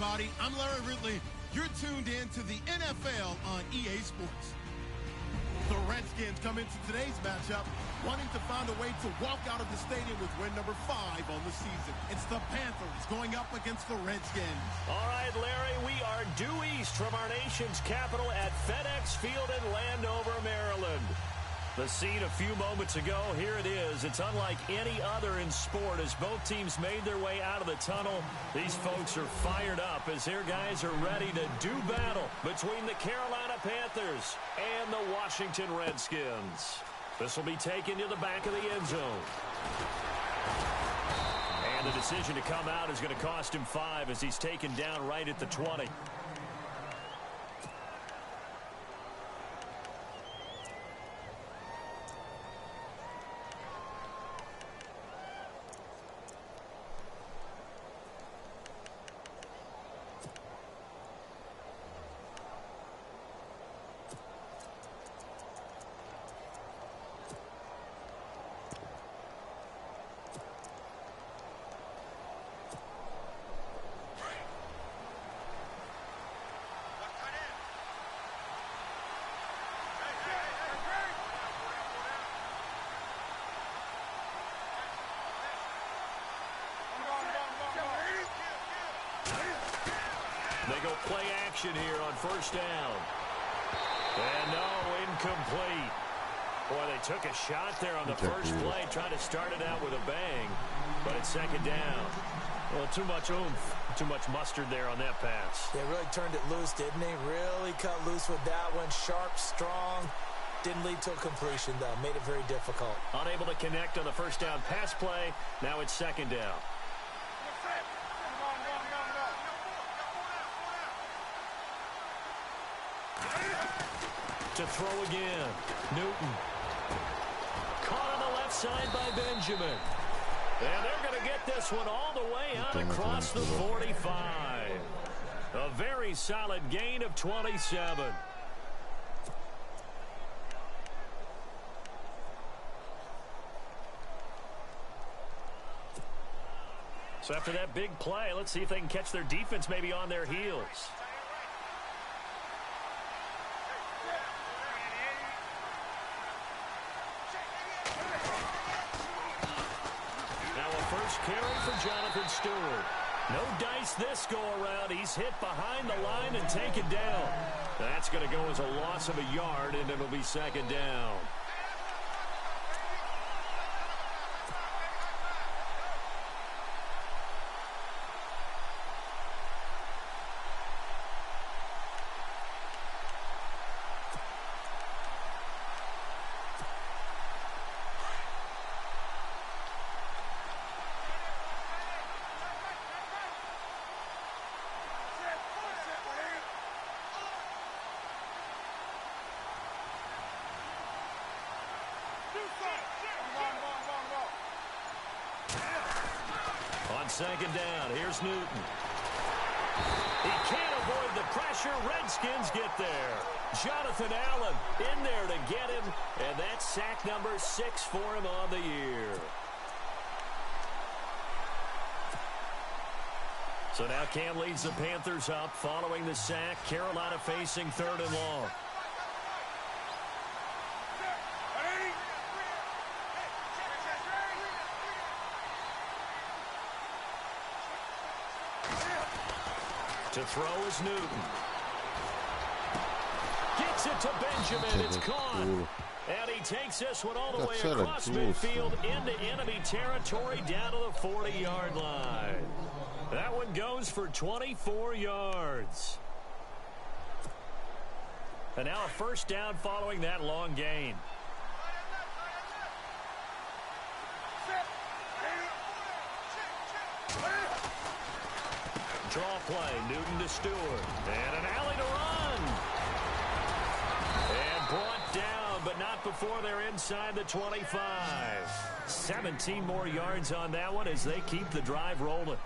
everybody. I'm Larry Ridley. You're tuned in to the NFL on EA Sports. The Redskins come into today's matchup wanting to find a way to walk out of the stadium with win number 5 on the season. It's the Panthers going up against the Redskins. All right, Larry, we are due east from our nation's capital at FedEx Field in Landover, Maryland. The scene a few moments ago, here it is. It's unlike any other in sport as both teams made their way out of the tunnel. These folks are fired up as their guys are ready to do battle between the Carolina Panthers and the Washington Redskins. This will be taken to the back of the end zone. And the decision to come out is going to cost him 5 as he's taken down right at the 20. They go play action here on first down. And no, incomplete. Boy, they took a shot there on the first play, trying to start it out with a bang. But it's second down. Well, too much oomph, too much mustard there on that pass. They really turned it loose, didn't they? Really cut loose with that one. Sharp, strong. Didn't lead to a completion, though. Made it very difficult. Unable to connect on the first down pass play. Now it's second down. To throw again. Newton. Caught on the left side by Benjamin. And they're going to get this one all the way out across the 45. A very solid gain of 27. So after that big play, let's see if they can catch their defense maybe on their heels. Carry for Jonathan Stewart. No dice this go-around. He's hit behind the line and taken down. That's going to go as a loss of a yard, and it'll be second down. On second down, here's Newton. He can't avoid the pressure. Redskins get there. Jonathan Allen in there to get him, and that's sack number 6 for him on the year. So now Cam leads the Panthers up following the sack. Carolina facing 3rd and long. To throw is Newton. Gets it to Benjamin. It's caught. And he takes this one all the way across midfield into enemy territory down to the 40-yard line. That one goes for 24 yards. And now a first down following that long gain. Draw play, Newton to Stewart. And an alley to run. And brought down, but not before they're inside the 25. 17 more yards on that one as they keep the drive rolling.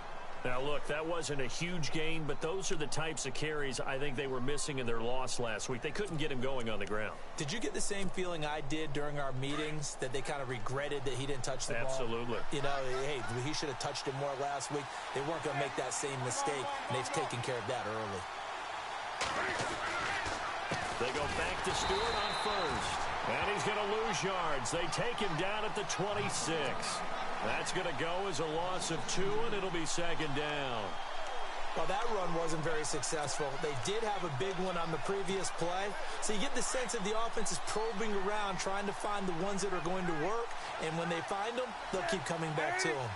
Now, look, that wasn't a huge gain, but those are the types of carries I think they were missing in their loss last week. They couldn't get him going on the ground. Did you get the same feeling I did during our meetings, that they kind of regretted that he didn't touch the ball? Absolutely. You know, hey, he should have touched it more last week. They weren't going to make that same mistake, and they've taken care of that early. They go back to Stewart on first. And he's going to lose yards. They take him down at the 26. That's going to go as a loss of 2, and it'll be second down. Well, that run wasn't very successful. They did have a big one on the previous play. So you get the sense that the offense is probing around, trying to find the ones that are going to work. And when they find them, they'll keep coming back to them.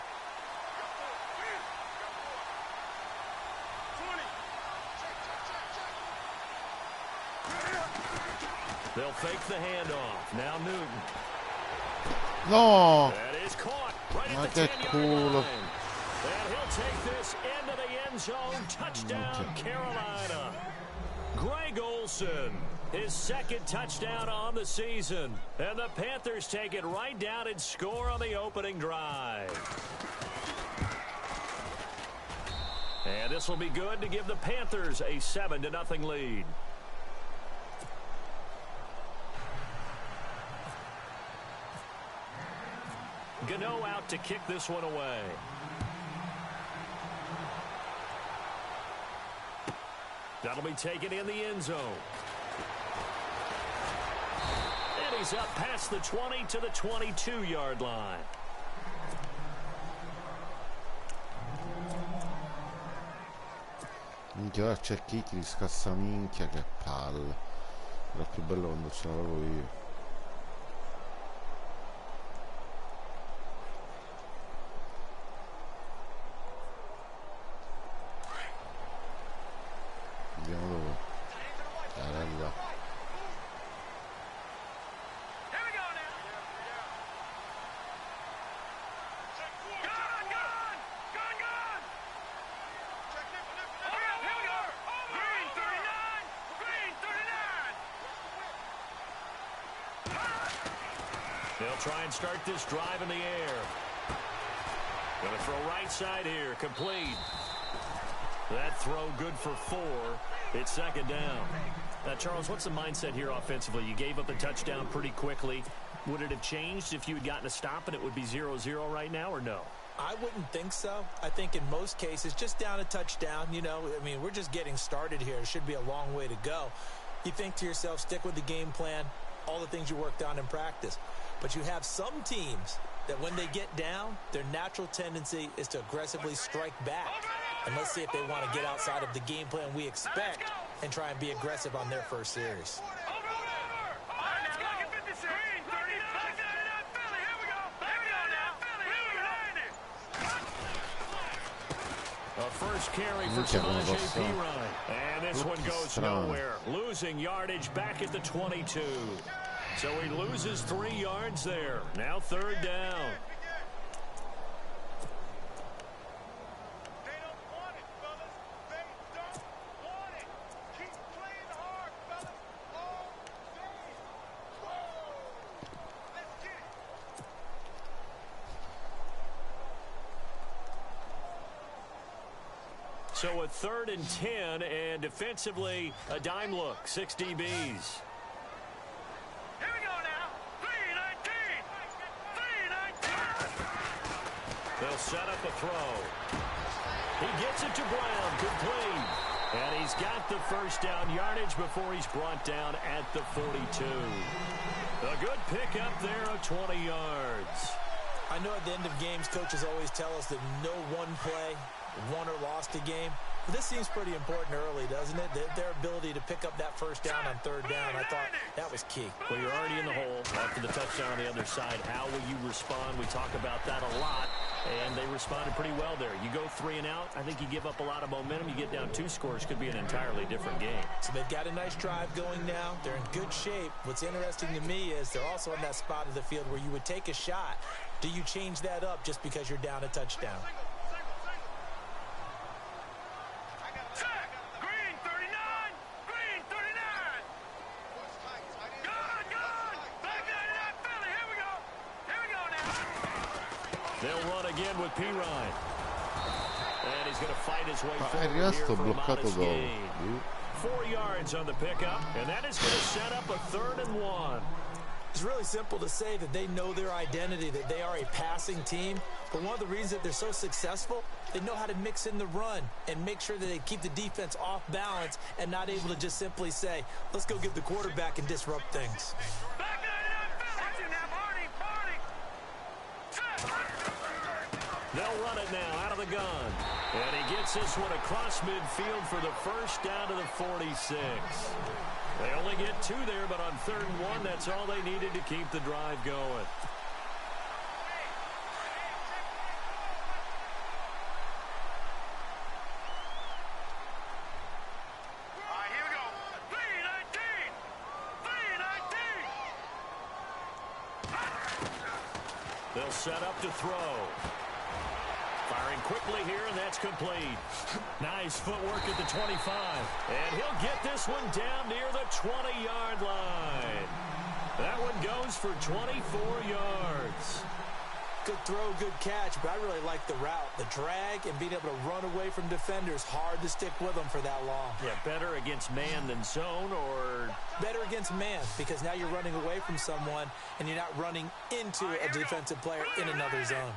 They'll fake the handoff. Now Newton. No! That is caught right Not at the that 10-yard cool. line. And he'll take this into the end zone. Touchdown, Carolina. Greg Olsen, his second touchdown on the season. And the Panthers take it right down and score on the opening drive. And this will be good to give the Panthers a 7-0 lead. Gano out to kick this one away. That'll be taken in the end zone. And he's up past the 20 to the 22-yard line. Minchia, c'è chi ti scassa, minchia, che palle. Era più bello quando ce l'avevo io. Vediamo dove. Era là. They'll try and start this drive in the air. Going to throw right side here. Complete. That throw good for 4. It's second down. Now, Charles, what's the mindset here offensively? You gave up a touchdown pretty quickly. Would it have changed if you had gotten a stop and it would be 0-0 right now, or no? I wouldn't think so. I think in most cases, just down a touchdown, you know, I mean, we're just getting started here. It should be a long way to go. You think to yourself, stick with the game plan, all the things you worked on in practice. But you have some teams that when they get down, their natural tendency is to aggressively strike back. And let's see if they want to get outside of the game plan we expect and try and be aggressive on their first series. A first carry for Samaje Perine. And this one goes nowhere. Losing yardage back at the 22. So he loses 3 yards there. Now third down. So a 3rd and 10, and defensively, a dime look, 6 DBs. They'll set up a throw. He gets it to Brown, complete. And he's got the first down yardage before he's brought down at the 42. A good pickup there of 20 yards. I know at the end of games, coaches always tell us that no one play won or lost a game. But this seems pretty important early, doesn't it? Their ability to pick up that first down on third down, I thought that was key. Well, you're already in the hole after the touchdown on the other side. How will you respond? We talk about that a lot, and they responded pretty well there. You go 3 and out, I think you give up a lot of momentum. You get down 2 scores, could be an entirely different game. So they've got a nice drive going now. They're in good shape. What's interesting to me is they're also in that spot of the field where you would take a shot. Do you change that up just because you're down a touchdown? They'll run again with Perine. And he's going to fight his way È forward rimasto here for a bloccato modest dopo. gain. 4 yards on the pickup, and that is going to set up a 3rd and 1. It's really simple to say that they know their identity, that they are a passing team. But one of the reasons that they're so successful, they know how to mix in the run and make sure that they keep the defense off balance and not able to just simply say, let's go get the quarterback and disrupt things. They'll run it now out of the gun. And he gets this one across midfield for the first down to the 46. They only get 2 there, but on 3rd and 1, that's all they needed to keep the drive going. They'll set up to throw. Firing quickly here, and that's complete. Nice footwork at the 25. And he'll get this one down near the 20-yard line. That one goes for 24 yards. Good throw, good catch, but I really like the route. The drag and being able to run away from defenders. Hard to stick with them for that long. Yeah, better against man than zone, or... Better against man, because now you're running away from someone and you're not running into a defensive player in another zone.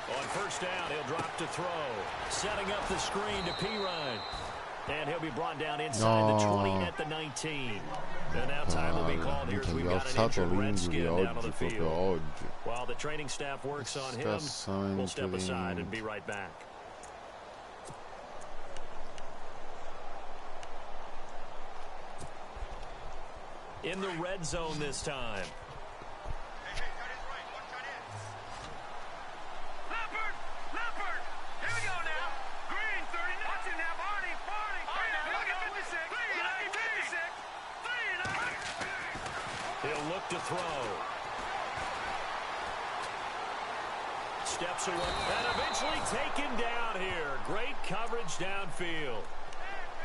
On 1st down, he'll drop to throw. Setting up the screen to Pirine. And he'll be brought down inside the 20 at the 19. And now time will be called here as we've got an injured Redskin down on the field. While the training staff works on him, we'll step aside and be right back. In the red zone this time. He'll look to throw. Steps away and eventually taken down here. Great coverage downfield.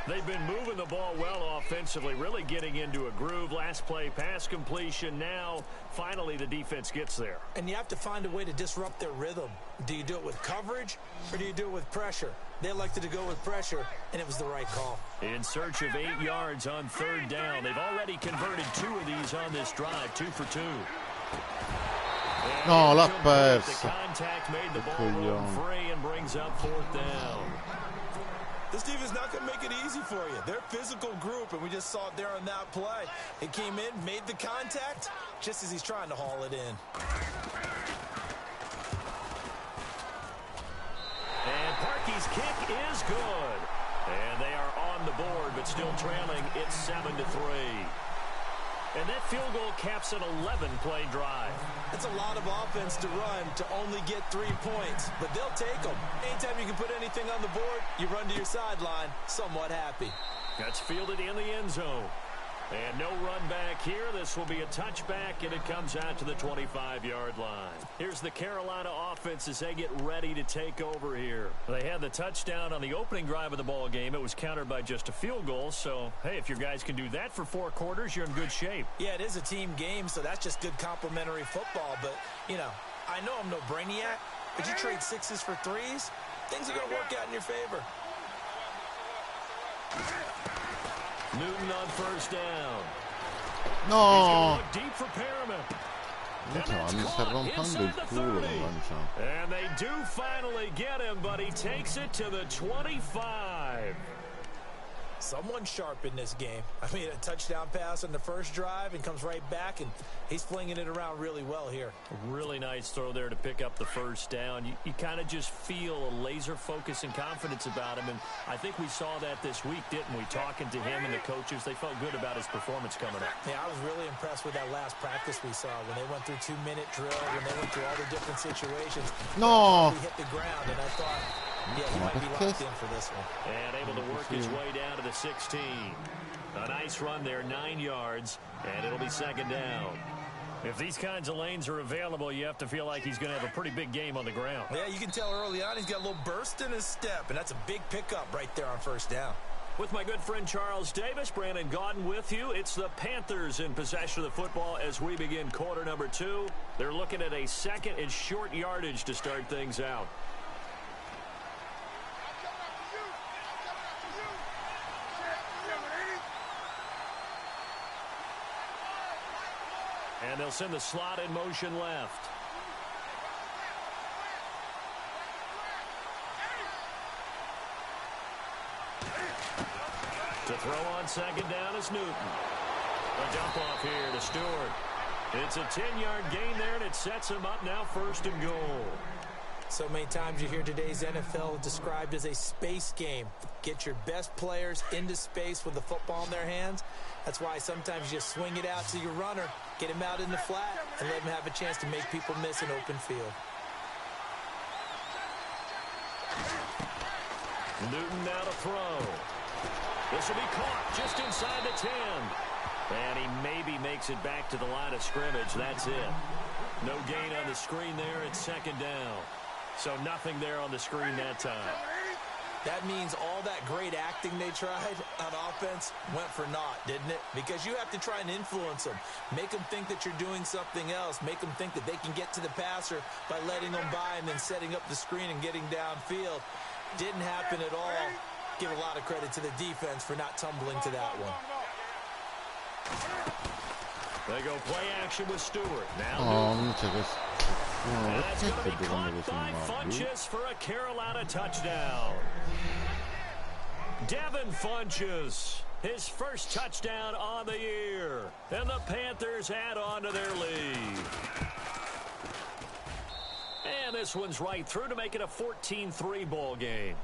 They've been moving the ball well offensively, really getting into a groove. Last play, pass completion. Now, finally, the defense gets there. And you have to find a way to disrupt their rhythm. Do you do it with coverage, or do you do it with pressure? They elected to go with pressure, and it was the right call. In search of 8 yards on 3rd down. They've already converted 2 of these on this drive, 2 for 2. No, l'ha persa. The contact made the ball roam free and brings up 4th down. This team is not going to make it easy for you. They're a physical group, and we just saw it there on that play. He came in, made the contact, just as he's trying to haul it in. And Parkey's kick is good. And they are on the board, but still trailing. It's 7-3. And that field goal caps an 11-play drive. It's a lot of offense to run to only get 3 points, but they'll take them. Anytime you can put anything on the board, you run to your sideline, somewhat happy. That's fielded in the end zone. And no run back here. This will be a touchback, and it comes out to the 25-yard line. Here's the Carolina offense as they get ready to take over here. They had the touchdown on the opening drive of the ball game. It was countered by just a field goal. So, hey, if your guys can do that for 4 quarters, you're in good shape. Yeah, it is a team game, so that's just good complimentary football. But, you know, I know I'm no brainiac, but you trade 6s for 3s, things are going to work out in your favor. Newton on 1st down. No! Look deep for Perriman. Mi sta rompendo il culo. And they do finally get him, but he takes it to the 25. Someone sharp in this game. I mean, a touchdown pass on the first drive and comes right back, and he's flinging it around really well here. A really nice throw there to pick up the 1st down. You kind of just feel a laser focus and confidence about him, and I think we saw that this week, didn't we? Talking to him and the coaches, they felt good about his performance coming up. Yeah, I was really impressed with that last practice we saw when they went through 2-minute drill, when they went through all the different situations. No! He hit the ground, and I thought, yeah, he might be locked in for this one. And able to work his way down to the 16. A nice run there, 9 yards, and it'll be 2nd down. If these kinds of lanes are available, you have to feel like he's going to have a pretty big game on the ground. Yeah, you can tell early on he's got a little burst in his step, and that's a big pickup right there on 1st down. With my good friend Charles Davis, Brandon Gaudin with you. It's the Panthers in possession of the football as we begin quarter number 2. They're looking at a second and short yardage to start things out. And they'll send the slot in motion left. To throw on second down is Newton. A dump off here to Stewart. It's a 10-yard gain there, and it sets him up now first and goal. So many times you hear today's NFL described as a space game. Get your best players into space with the football in their hands. That's why sometimes you just swing it out to your runner, get him out in the flat, and let him have a chance to make people miss an open field. Newton now to throw. This will be caught just inside the 10. And he maybe makes it back to the line of scrimmage. That's it. No gain on the screen there. It's second down. So nothing there on the screen that time. That means all that great acting they tried on offense went for naught, didn't it? Because you have to try and influence them. Make them think that you're doing something else. Make them think that they can get to the passer by letting them by and then setting up the screen and getting downfield. Didn't happen at all. Give a lot of credit to the defense for not tumbling to that one. They go play action with Stewart. Now Oh, and that's going to be caught by Funchess for a Carolina touchdown. Devin Funchess, his first touchdown on the year. And the Panthers add on to their lead. And this one's right through to make it a 14-3 ball game.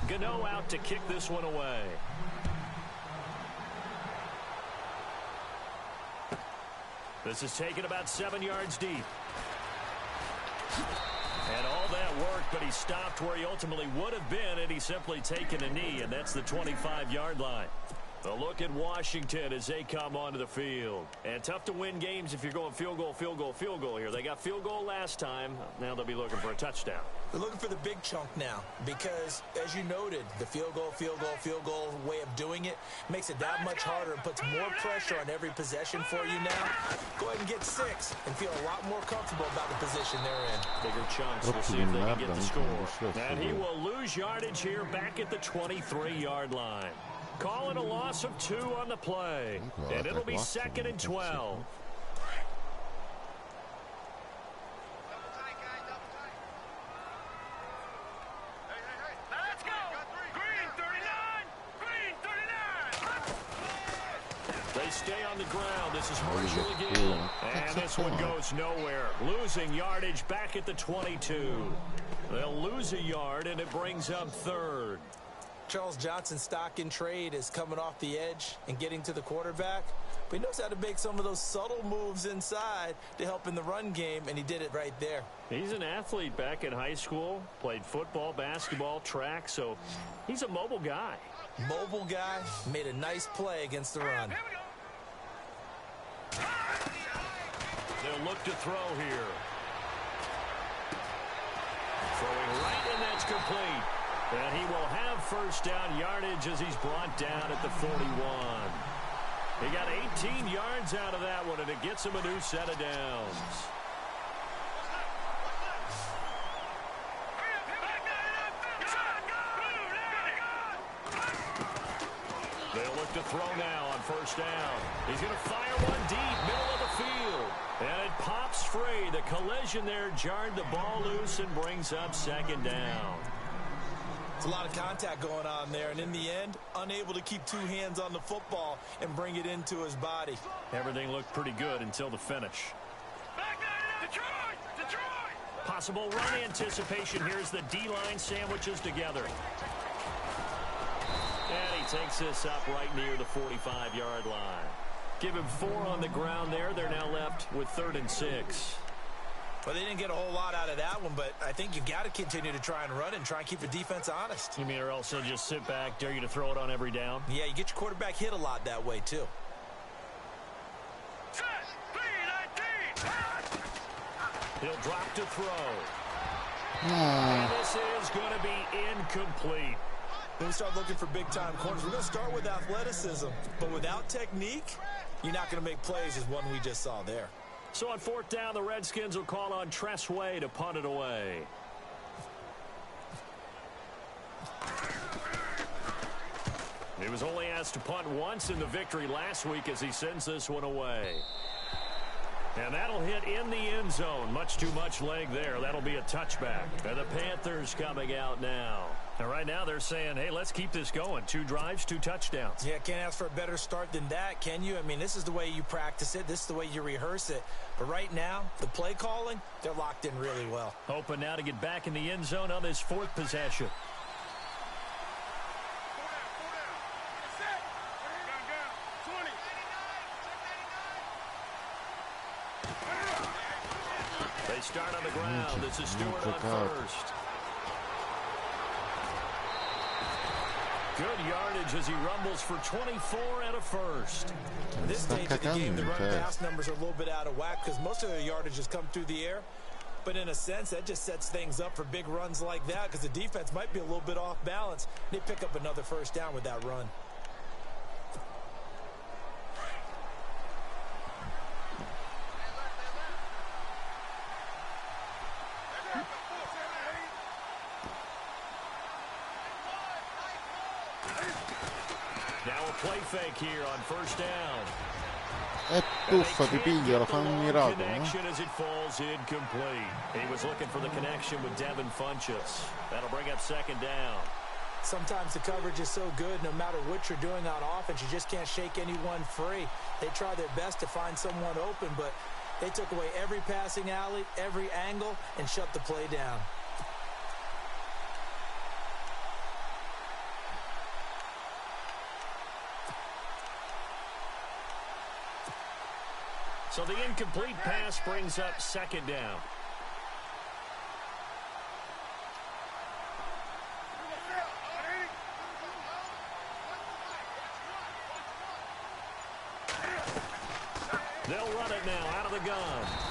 Gano out to kick this one away. This is taken about 7 yards deep. And all that work, but he stopped where he ultimately would have been had he simply taken a knee, and that's the 25-yard line. A look at Washington as they come onto the field. And tough to win games if you're going field goal, field goal, field goal here. They got field goal last time. Now they'll be looking for a touchdown. They're looking for the big chunk now because, as you noted, the field goal way of doing it makes it that much harder and puts more pressure on every possession for you now. Go ahead and get 6 and feel a lot more comfortable about the position they're in. Bigger chunks. We'll see if they can get the score. And he will lose yardage here back at the 23-yard line. Call it a loss of 2 on the play. And it'll be second and 12. They stay on the ground. This is Marshall again. And this one goes nowhere. Losing yardage back at the 22. They'll lose a yard, and it brings up third. Charles Johnson's stock in trade is coming off the edge and getting to the quarterback. But he knows how to make some of those subtle moves inside to help in the run game, and he did it right there. He's an athlete back in high school, played football, basketball, track, so he's a mobile guy. Mobile guy, made a nice play against the run. They'll look to throw here. Throwing right, and that's complete. And he will have first down yardage as he's brought down at the 41. He got 18 yards out of that one, and it gets him a new set of downs. They'll look to throw now on first down. He's going to fire one deep, middle of the field. And it pops free. The collision there jarred the ball loose and brings up second down. It's a lot of contact going on there, and in the end, unable to keep 2 hands on the football and bring it into his body. Everything looked pretty good until the finish. Detroit! Possible run anticipation. Here's the D-line sandwiches together. And he takes this up right near the 45-yard line. Give him 4 on the ground there. They're now left with 3rd and 6. Well, they didn't get a whole lot out of that one, but I think you've got to continue to try and run and try and keep the defense honest. You mean, or else they'll just sit back, dare you to throw it on every down? Yeah, you get your quarterback hit a lot that way, too. He'll drop to throw. And this is going to be incomplete. When we start looking for big-time corners, we're going to start with athleticism. But without technique, you're not going to make plays as one we just saw there. So on 4th down, the Redskins will call on Tressway to punt it away. He was only asked to punt once in the victory last week as he sends this one away. And that'll hit in the end zone. Much too much leg there. That'll be a touchback. And the Panthers coming out now. And right now they're saying, hey, let's keep this going. 2 drives, 2 touchdowns. Yeah, can't ask for a better start than that, can you? I mean, this is the way you practice it. This is the way you rehearse it. But right now, the play calling, they're locked in really well. Hoping now to get back in the end zone on this 4th possession. They start on the ground. This is Stewart on first. Good yardage as he rumbles for 24 and a first. This stage of the game, the run-pass numbers are a little bit out of whack because most of their yardage has come through the air. But in a sense, that just sets things up for big runs like that because the defense might be a little bit off balance. They pick up another first down with that run. Now a play fake here on 1st down. E tuffa, ti piglia, lo fa un miracolo. Connection as it falls incomplete. He was looking for the connection with Devin Funchess. That'll bring up 2nd down. Sometimes the coverage is so good, no matter what you're doing on offense, you just can't shake anyone free. They try their best to find someone open, but they took away every passing alley, every angle, and shut the play down. So the incomplete pass brings up 2nd down. They'll run it now out of the gun.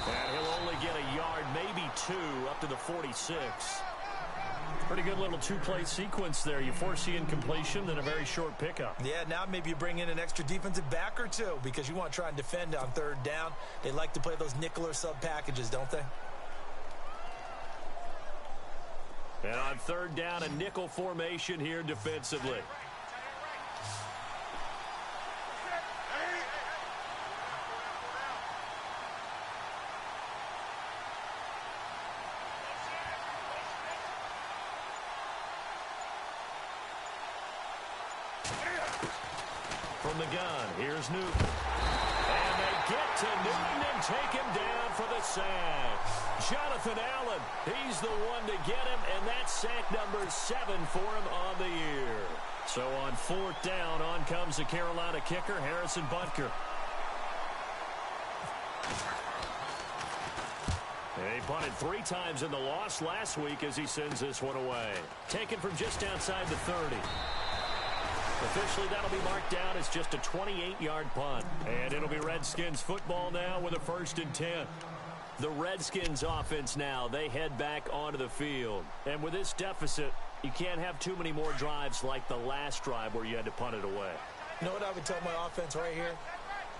And he'll only get a yard, maybe 2, up to the 46. Pretty good little 2-play sequence there. You force the incompletion, then a very short pickup. Yeah, now maybe you bring in an extra defensive back or 2 because you want to try and defend on 3rd down. They like to play those nickel or sub packages, don't they? And on 3rd down, a nickel formation here defensively. From the gun, here's Newton. And they get to Newton and take him down for the sack. Jonathan Allen, he's the one to get him, and that's sack number 7 for him on the year. So on 4th down, on comes the Carolina kicker, Harrison Butker. He punted 3 times in the loss last week as he sends this one away. Taken from just outside the 30. Officially, that'll be marked down as just a 28-yard punt. And it'll be Redskins football now with a 1st and 10. The Redskins offense now, they head back onto the field. And with this deficit, you can't have too many more drives like the last drive where you had to punt it away. You know what I would tell my offense right here?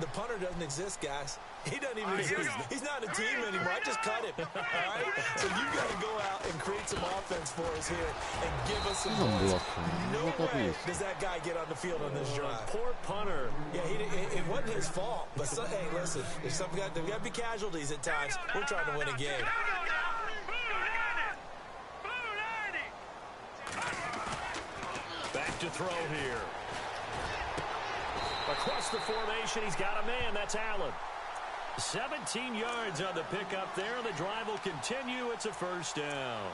The punter doesn't exist, guys. He doesn't even exist. He's not a team anymore. I just cut him. All right? So you got to go out and create some offense for us here and give us some points. No way does that guy get on the field on this drive. Poor punter. Yeah, it wasn't his fault. But, hey, listen, there's got to be casualties at times. We're trying to win a game. Back to throw here. Across the formation, he's got a man. That's Allen. 17 yards on the pickup there. The drive will continue. It's a 1st down.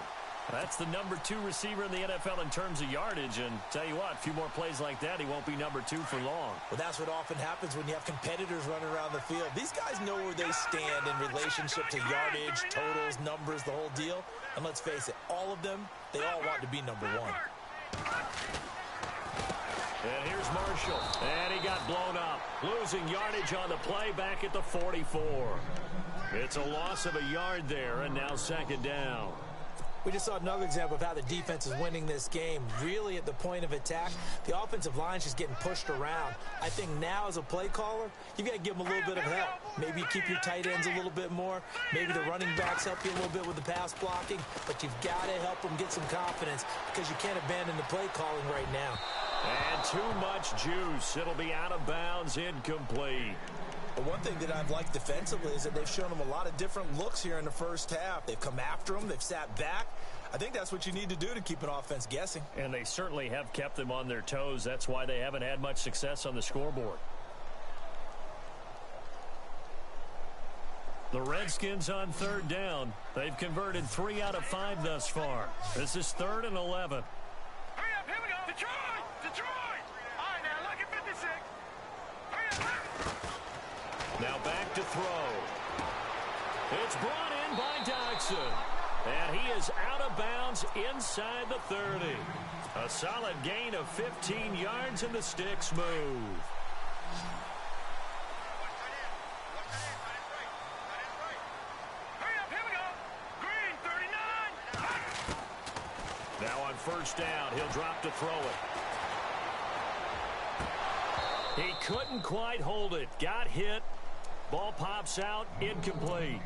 That's the number 2 receiver in the NFL in terms of yardage. And tell you what, a few more plays like that, he won't be number 2 for long. Well, that's what often happens when you have competitors running around the field. These guys know where they stand in relationship to yardage, totals, numbers, the whole deal. And let's face it, all of them, they all want to be number 1. And here's Marshall. And he got blown up. Losing yardage on the play back at the 44. It's a loss of a yard there, and now second down. We just saw another example of how the defense is winning this game. Really at the point of attack, the offensive line's just getting pushed around. I think now as a play caller, you've got to give them a little bit of help. Maybe you keep your tight ends a little bit more. Maybe the running backs help you a little bit with the pass blocking. But you've got to help them get some confidence because you can't abandon the play calling right now. And too much juice. It'll be out of bounds, incomplete. But one thing that I've liked defensively is that they've shown them a lot of different looks here in the first half. They've come after them. They've sat back. I think that's what you need to do to keep an offense guessing. And they certainly have kept them on their toes. That's why they haven't had much success on the scoreboard. The Redskins on third down. They've converted 3 out of 5 thus far. This is 3rd and 11. Hurry up, here we go. Detroit! Detroit! All right, now look at 56. Hurry up. Now back to throw. It's brought in by Dodson. And he is out of bounds inside the 30. A solid gain of 15 yards, and the sticks move. Hurry up, here we go. Green, 39. Now on first down, he'll drop to throw it. He couldn't quite hold it. Got hit. Ball pops out, incomplete.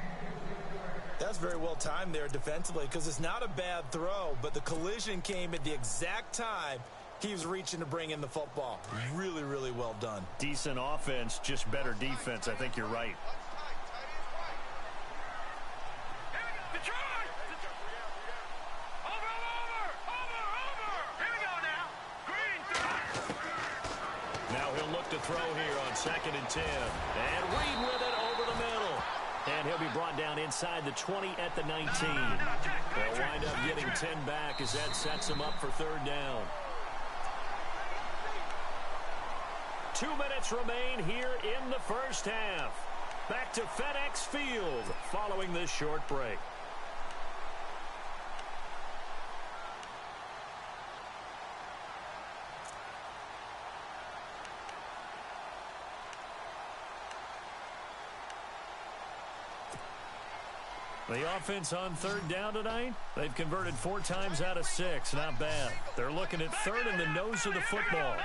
That's very well timed there defensively because it's not a bad throw, but the collision came at the exact time he was reaching to bring in the football. Really, really well done. Decent offense, just better defense. I think you're right. Detroit! Over! Here we go now. Green, 30. Now he'll look to throw here on 2nd and 10. And Reed with it over the middle. And he'll be brought down inside the 20 at the 19. They'll wind up getting 10 back as that sets them up for 3rd down. 2 minutes remain here in the first half. Back to FedEx Field following this short break. The offense on 3rd down tonight, they've converted 4 times out of 6. Not bad. They're looking at 3rd in the nose of the football.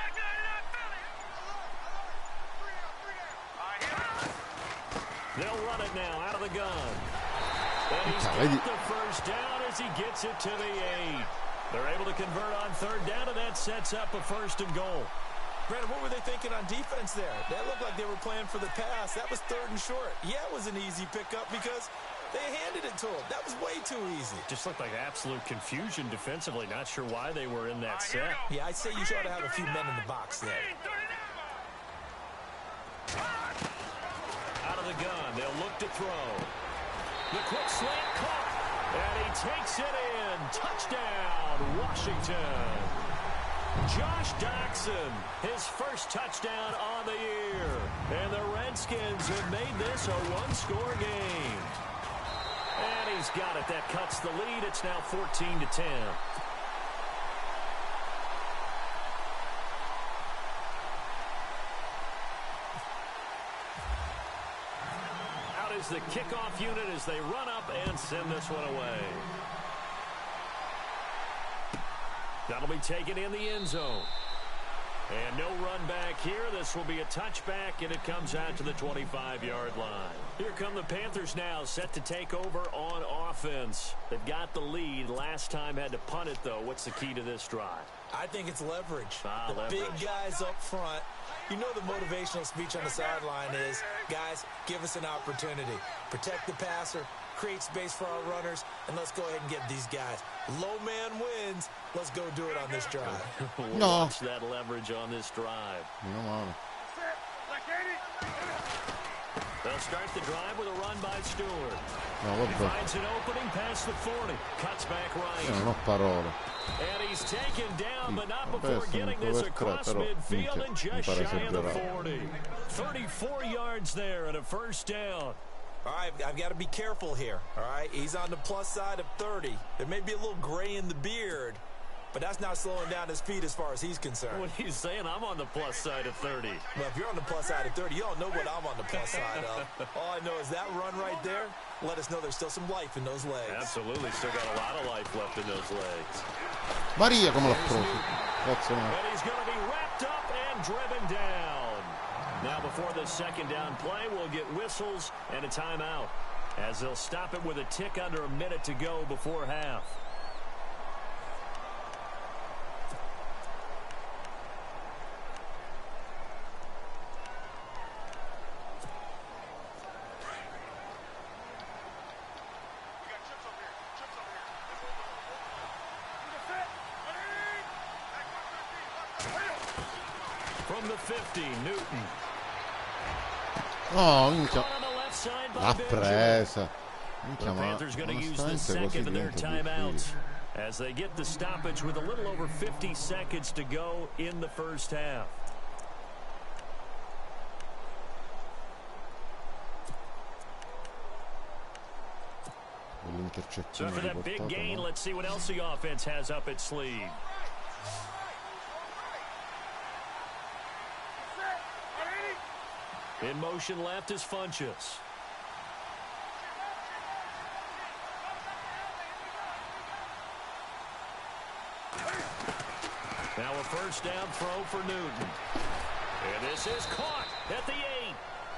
They'll run it now out of the gun. And he's got the first down as he gets it to the 8. They're able to convert on 3rd down, and that sets up a 1st and goal. Brandon, what were they thinking on defense there? That looked like they were playing for the pass. That was 3rd and short. Yeah, it was an easy pickup because they handed it to him. That was way too easy. Just looked like absolute confusion defensively. Not sure why they were in that set. Yeah, I'd say you ought to have a few men in the box there. Out of the gun, they'll look to throw. The quick slant caught, and he takes it in. Touchdown, Washington. Josh Doctson, his first touchdown on the year. And the Redskins have made this a 1-score game. And he's got it. That cuts the lead. It's now 14-10. Out is the kickoff unit as they run up and send this one away. That'll be taken in the end zone. And no run back here. This will be a touchback, and it comes out to the 25-yard line. Here come the Panthers now, set to take over on offense. They've got the lead. Last time had to punt it, though. What's the key to this drive? I think it's leverage. Leverage. Big guys up front. You know the motivational speech on the sideline is, guys, give us an opportunity. Protect the passer, create space for our runners, and let's go ahead and get these guys. Low man wins. Let's go do it on this drive. Watch that leverage on this drive. They'll start the drive with a run by Stewart. He finds an opening past the 40. Cuts back right. Non ho parole. And he's taken down, but not before getting this across midfield and just shy of the 40. 34 yards there and a 1st down. All right, I've got to be careful here, all right? He's on the plus side of 30. There may be a little gray in the beard, but that's not slowing down his feet as far as he's concerned. What he's saying, I'm on the plus side of 30. Well, if you're on the plus side of 30, you don't know what I'm on the plus side of. All I know is that run right there let us know there's still some life in those legs. Absolutely, still got a lot of life left in those legs. Maria come l'approccio. Cazzo no. And he's going to be wrapped up and driven down. Now before the second down play, we'll get whistles and a timeout, as they'll stop it with a tick under a minute to go before half. From the 50, Newton. Oh, minchia. On the left side by L'ha Benjamin. presa. The Minchia, ma Panthers going to use the onestamente così second of their diventa timeouts difficile. as they get the stoppage with a little over 50 seconds to go in the first half. So L'intercezione for that big riportata, gain, no? let's see what else the offense has up its sleeve. In motion left is Funchess. Now a first down throw for Newton. And this is caught at the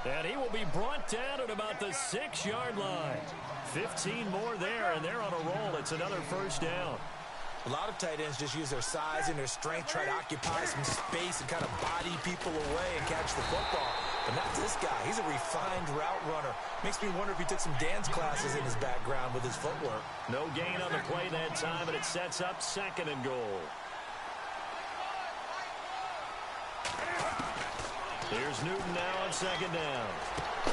8. And he will be brought down at about the 6-yard line. 15 more there, and they're on a roll. It's another first down. A lot of tight ends just use their size and their strength, try to occupy some space and kind of body people away and catch the football. But not this guy. He's a refined route runner. Makes me wonder if he took some dance classes in his background with his footwork. No gain on the play that time, and it sets up second and goal. Here's Newton now on second down.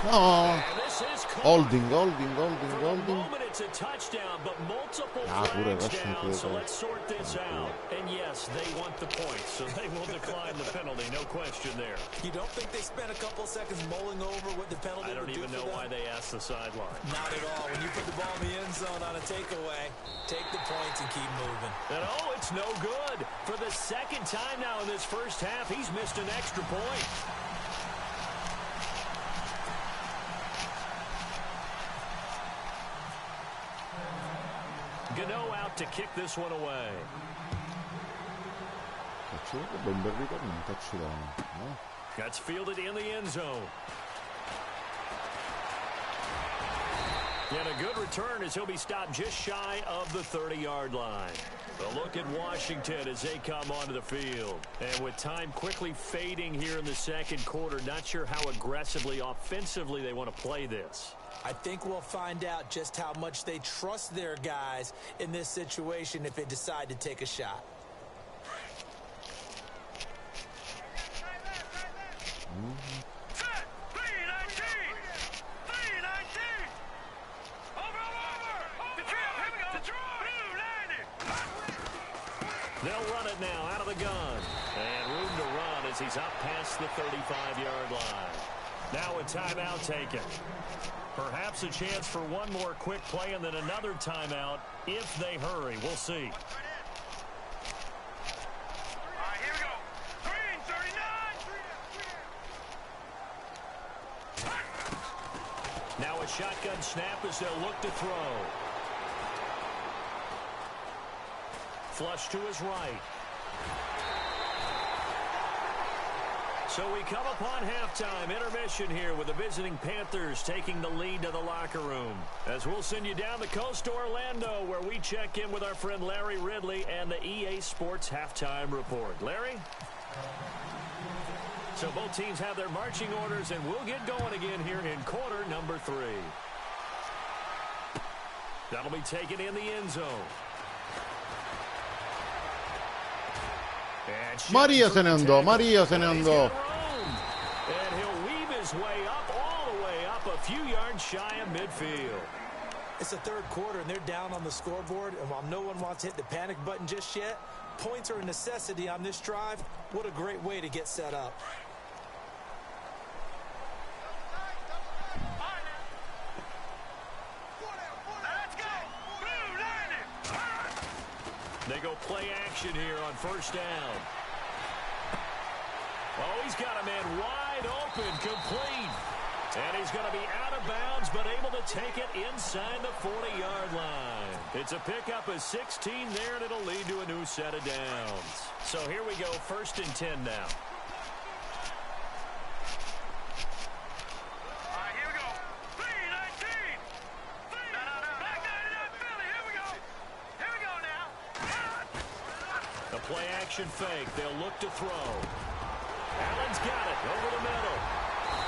No. And this is caught. Holding. For the moment, it's a touchdown, but multiple pure flags Russian down, so play. let's sort this out. And yes, they want the points, so they will decline the penalty, no question there. You don't think they spent a couple seconds mulling over what the penalty I don't would do even for know them? why they asked the sideline. Not at all. When you put the ball in the end zone on a takeaway, take the points and keep moving. And oh, it's no good. For the second time now in this first half, he's missed an extra point. Gano out to kick this one away. No? That's fielded in the end zone. And a good return as he'll be stopped just shy of the 30-yard line. A look at Washington as they come onto the field. And with time quickly fading here in the second quarter, not sure how aggressively, offensively they want to play this. I think we'll find out just how much they trust their guys in this situation if they decide to take a shot. They'll run it now out of the gun. And room to run as he's up past the 35-yard line. Now a timeout taken. Perhaps a chance for one more quick play and then another timeout if they hurry. We'll see. Here we go. Green, 39. Now a shotgun snap as they'll look to throw. Flush to his right. So we come upon halftime intermission here with the visiting Panthers taking the lead to the locker room. As we'll send you down the coast to Orlando where we check in with our friend Larry Ridley and the EA Sports Halftime Report. Larry? So both teams have their marching orders and we'll get going again here in quarter number 3. That'll be taken in the end zone. Maria se ne andò, Maria se ne andò. And he'll weave his way up, all the way up, a few yards shy of midfield. It's the third quarter, and they're down on the scoreboard. And while no one wants to hit the panic button just yet, points are a necessity on this drive. What a great way to get set up. They go play action here on first down. Oh, he's got a man wide open, complete. And he's going to be out of bounds, but able to take it inside the 40-yard line. It's a pickup of 16 there, and it'll lead to a new set of downs. So here we go, 1st and 10 now. All right, here we go. 3-19. Back 99 Philly. Here we go. Here we go now. The play action fake. They'll look to throw. Allen's got it over the middle.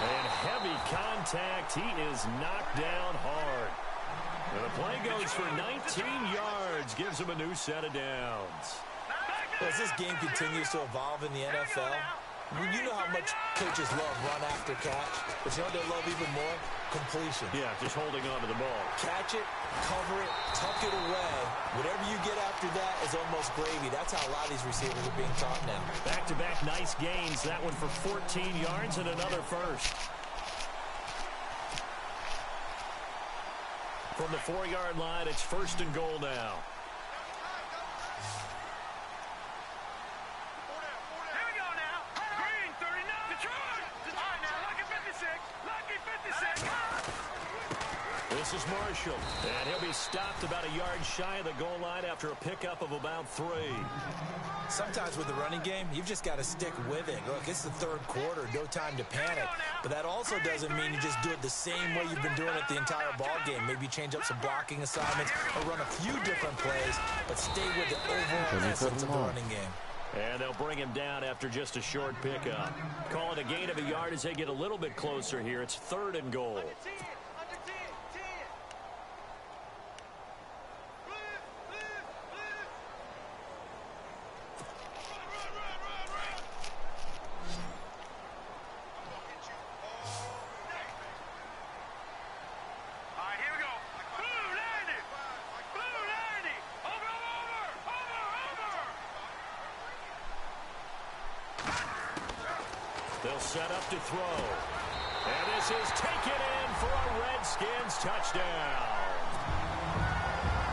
And heavy contact. He is knocked down hard. And the play goes for 19 yards. Gives him a new set of downs. As this game continues to evolve in the NFL, you know how much coaches love run after catch, but you know what they love even more? Completion. Yeah, just holding on to the ball. Catch it, cover it, tuck it away. Whatever you get after that is almost gravy. That's how a lot of these receivers are being taught now. Back-to-back nice gains. That one for 14 yards and another first. From the 4-yard line, it's 1st and goal now. Here we go now. Green, 39. Detroit. All right, now, lucky 56. Lucky 56. This is Marshall, and he'll be stopped about a yard shy of the goal line after a pickup of about 3. Sometimes with the running game, you've just got to stick with it. Look, it's the 3rd quarter, no time to panic. But that also doesn't mean you just do it the same way you've been doing it the entire ball game. Maybe change up some blocking assignments or run a few different plays, but stay with the overall essence of the running game. And they'll bring him down after just a short pickup. Call it a gain of a yard as they get a little bit closer here. It's 3rd and goal. They'll set up to throw. And this is taken in for a Redskins touchdown.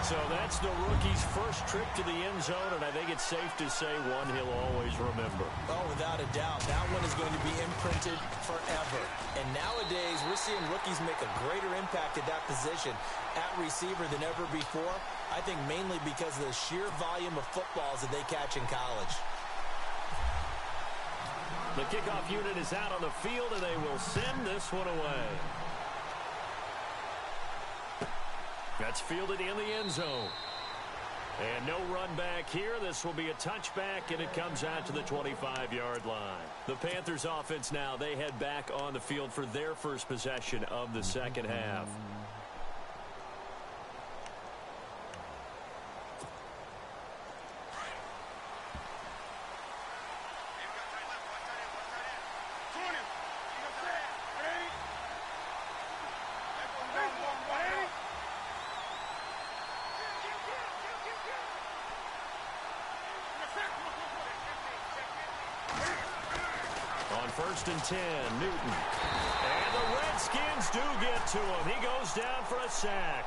So that's the rookie's first trip to the end zone, and I think it's safe to say one he'll always remember. Oh, without a doubt. That one is going to be imprinted forever. And nowadays, we're seeing rookies make a greater impact at that position at receiver than ever before. I think mainly because of the sheer volume of footballs that they catch in college. The kickoff unit is out on the field, and they will send this one away. That's fielded in the end zone. And no run back here. This will be a touchback, and it comes out to the 25-yard line. The Panthers offense now, they head back on the field for their first possession of the second half. First and 10, Newton. And the Redskins do get to him. He goes down for a sack.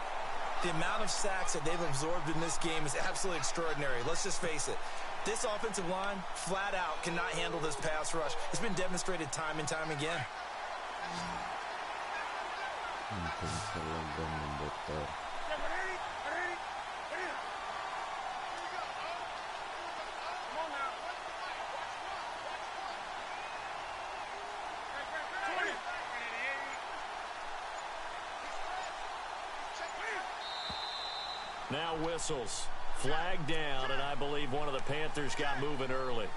The amount of sacks that they've absorbed in this game is absolutely extraordinary. Let's just face it. This offensive line, flat out, cannot handle this pass rush. It's been demonstrated time and time again. Now whistles. Flag down, and I believe one of the Panthers got moving early.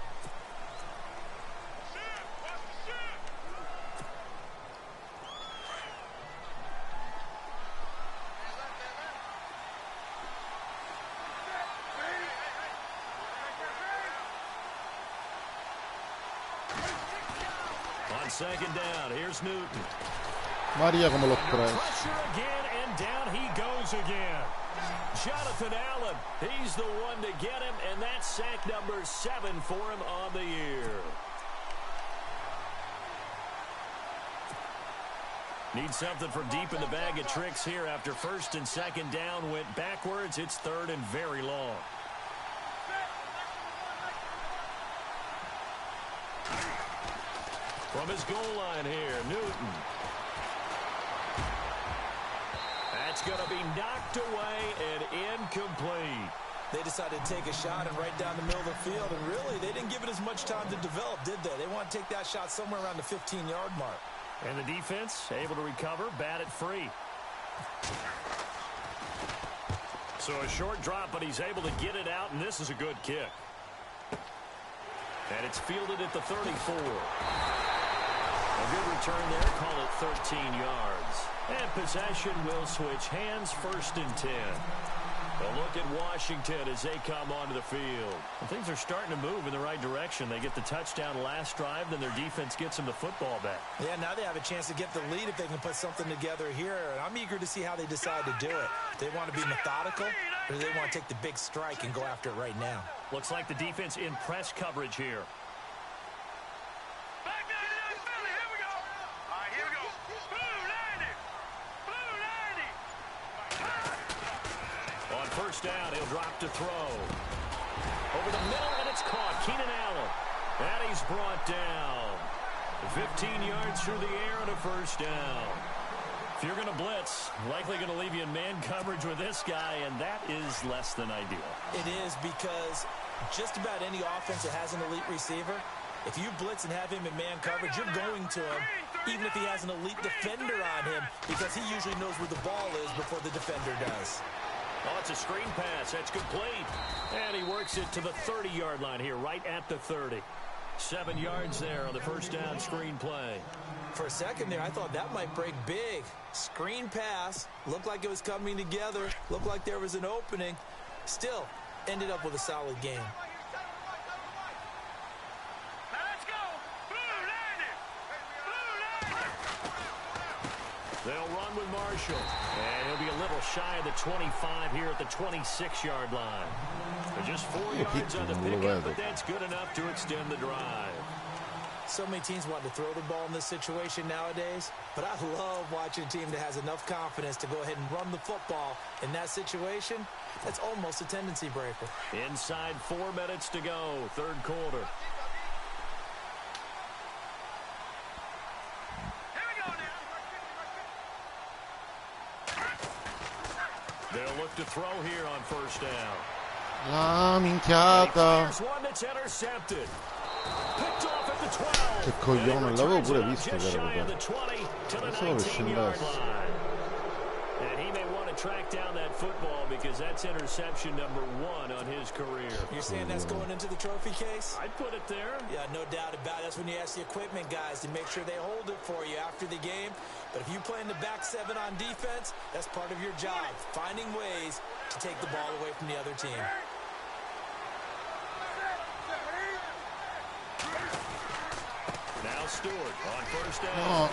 On second down, here's Newton. Maria come l'ho preso. Pressure again, and down he goes again. Jonathan Allen, he's the one to get him, and that's sack number 7 for him on the year. Need something from deep in the bag of tricks here after first and second down went backwards. It's 3rd and very long. From his goal line here, Newton. That's going to be knocked away and incomplete. They decided to take a shot and right down the middle of the field, and really, they didn't give it as much time to develop, did they? They want to take that shot somewhere around the 15-yard mark. And the defense able to recover, bat it free. So a short drop, but he's able to get it out, and this is a good kick. And it's fielded at the 34. A good return there, call it 13 yards. And possession will switch hands, 1st and 10. A look at Washington as they come onto the field. Well, things are starting to move in the right direction. They get the touchdown last drive, then their defense gets them the football back. Yeah, now they have a chance to get the lead if they can put something together here. And I'm eager to see how they decide to do it. They want to be methodical, or do they want to take the big strike and go after it right now? Looks like the defense in press coverage here. Back down to the Philly. Here we go. All right, here we go. Blue 90. Blue 90. On 1st down, he'll drop to throw. Over the middle, and it's caught. Keenan Allen. And he's brought down. 15 yards through the air and a 1st down. If you're going to blitz, likely going to leave you in man coverage with this guy, and that is less than ideal. It is, because just about any offense that has an elite receiver, if you blitz and have him in man coverage, you're going to him, even if he has an elite defender on him, because he usually knows where the ball is before the defender does. Oh, it's a screen pass. That's complete. And he works it to the 30-yard line here, right at the 30. 7 yards there on the 1st down screen play. For a second there, I thought that might break big. Screen pass. Looked like it was coming together. Looked like there was an opening. Still, ended up with a solid game. Now let's go. Blue 90. Blue 90. They'll run with Marshall. And he'll be a little shy of the 25 here at the 26-yard line. They're just 4 yards on the pickup, but that's good enough to extend the drive. So many teams want to throw the ball in this situation nowadays, but I love watching a team that has enough confidence to go ahead and run the football. In that situation, that's almost a tendency breaker. Inside 4 minutes to go, 3rd quarter. Here we go now. They'll look to throw here on 1st down. La minchiata. Here's one that's intercepted. Picked off at the 12. Che coglione, l'avevo pure visto che Just era shy of the 20 to the Pensavo che 19-yard scendesse. line. And he may want to track down that football because that's interception number 1 on his career. You're saying that's going into the trophy case? I'd put it there. Yeah, no doubt about it. That's when you ask the equipment guys to make sure they hold it for you after the game. But if you play in the back 7 on defense, that's part of your job, finding ways to take the ball away from the other team. Now Stewart on 1st down. No.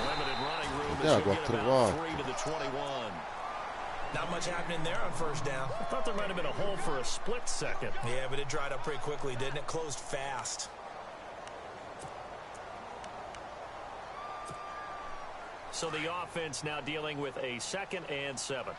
Limited running room Yeah, as he'll get about 4-4. 3 to the 21. Not much happening there on 1st down. I thought there might have been a hole for a split second. Yeah, but it dried up pretty quickly, didn't it? Closed fast. So the offense now dealing with a 2nd and 7.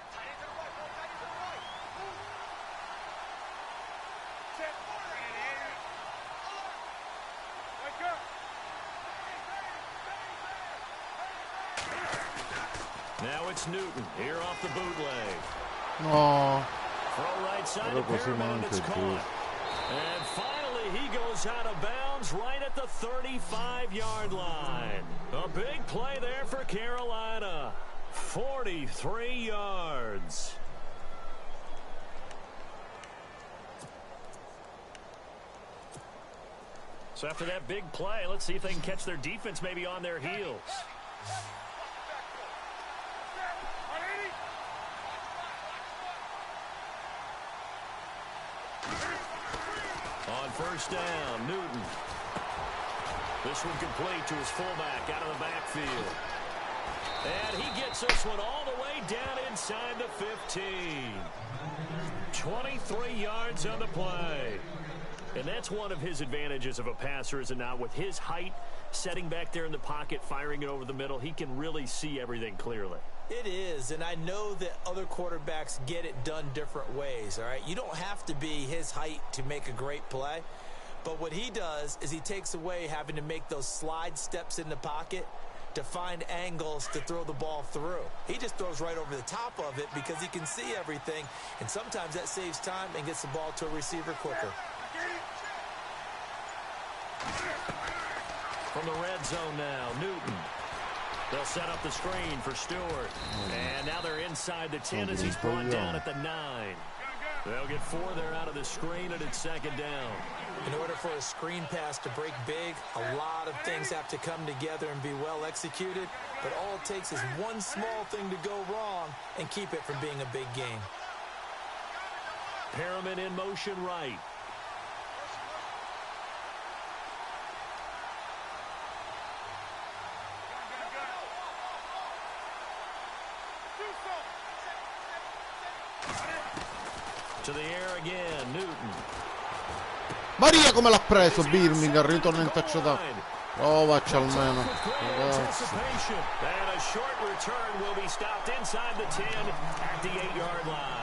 Now it's Newton here off the bootleg. No. Throw right side Però to così Paramount, neanche it's più. caught. And finally he goes out of bounds right at the 35-yard line. A big play there for Carolina. 43 yards. So after that big play, let's see if they can catch their defense maybe on their heels. On 1st down, Newton. This one complete to his fullback out of the backfield. And he gets this one all the way down inside the 15. 23 yards on the play. And that's one of his advantages of a passer, is it not? With his height, setting back there in the pocket, firing it over the middle, he can really see everything clearly. It is, and I know that other quarterbacks get it done different ways, all right? You don't have to be his height to make a great play, But what he does is he takes away having to make those slide steps in the pocket to find angles to throw the ball through. He just throws right over the top of it because he can see everything, and sometimes that saves time and gets the ball to a receiver quicker. From the red zone now, Newton. They'll set up the screen for Stewart. And now they're inside the 10 as he's brought down at the 9. They'll get 4 there out of the screen, and it's second down. In order for a screen pass to break big, a lot of things have to come together and be well executed. But all it takes is one small thing to go wrong and keep it from being a big game. Perriman in motion right. To the air again, Newton. Maria come l'ha preso Birmingham, ritorna in touchdown. Provaci almeno. Ragazzi. And a short return will be stopped inside the 10 at the 8-yard line.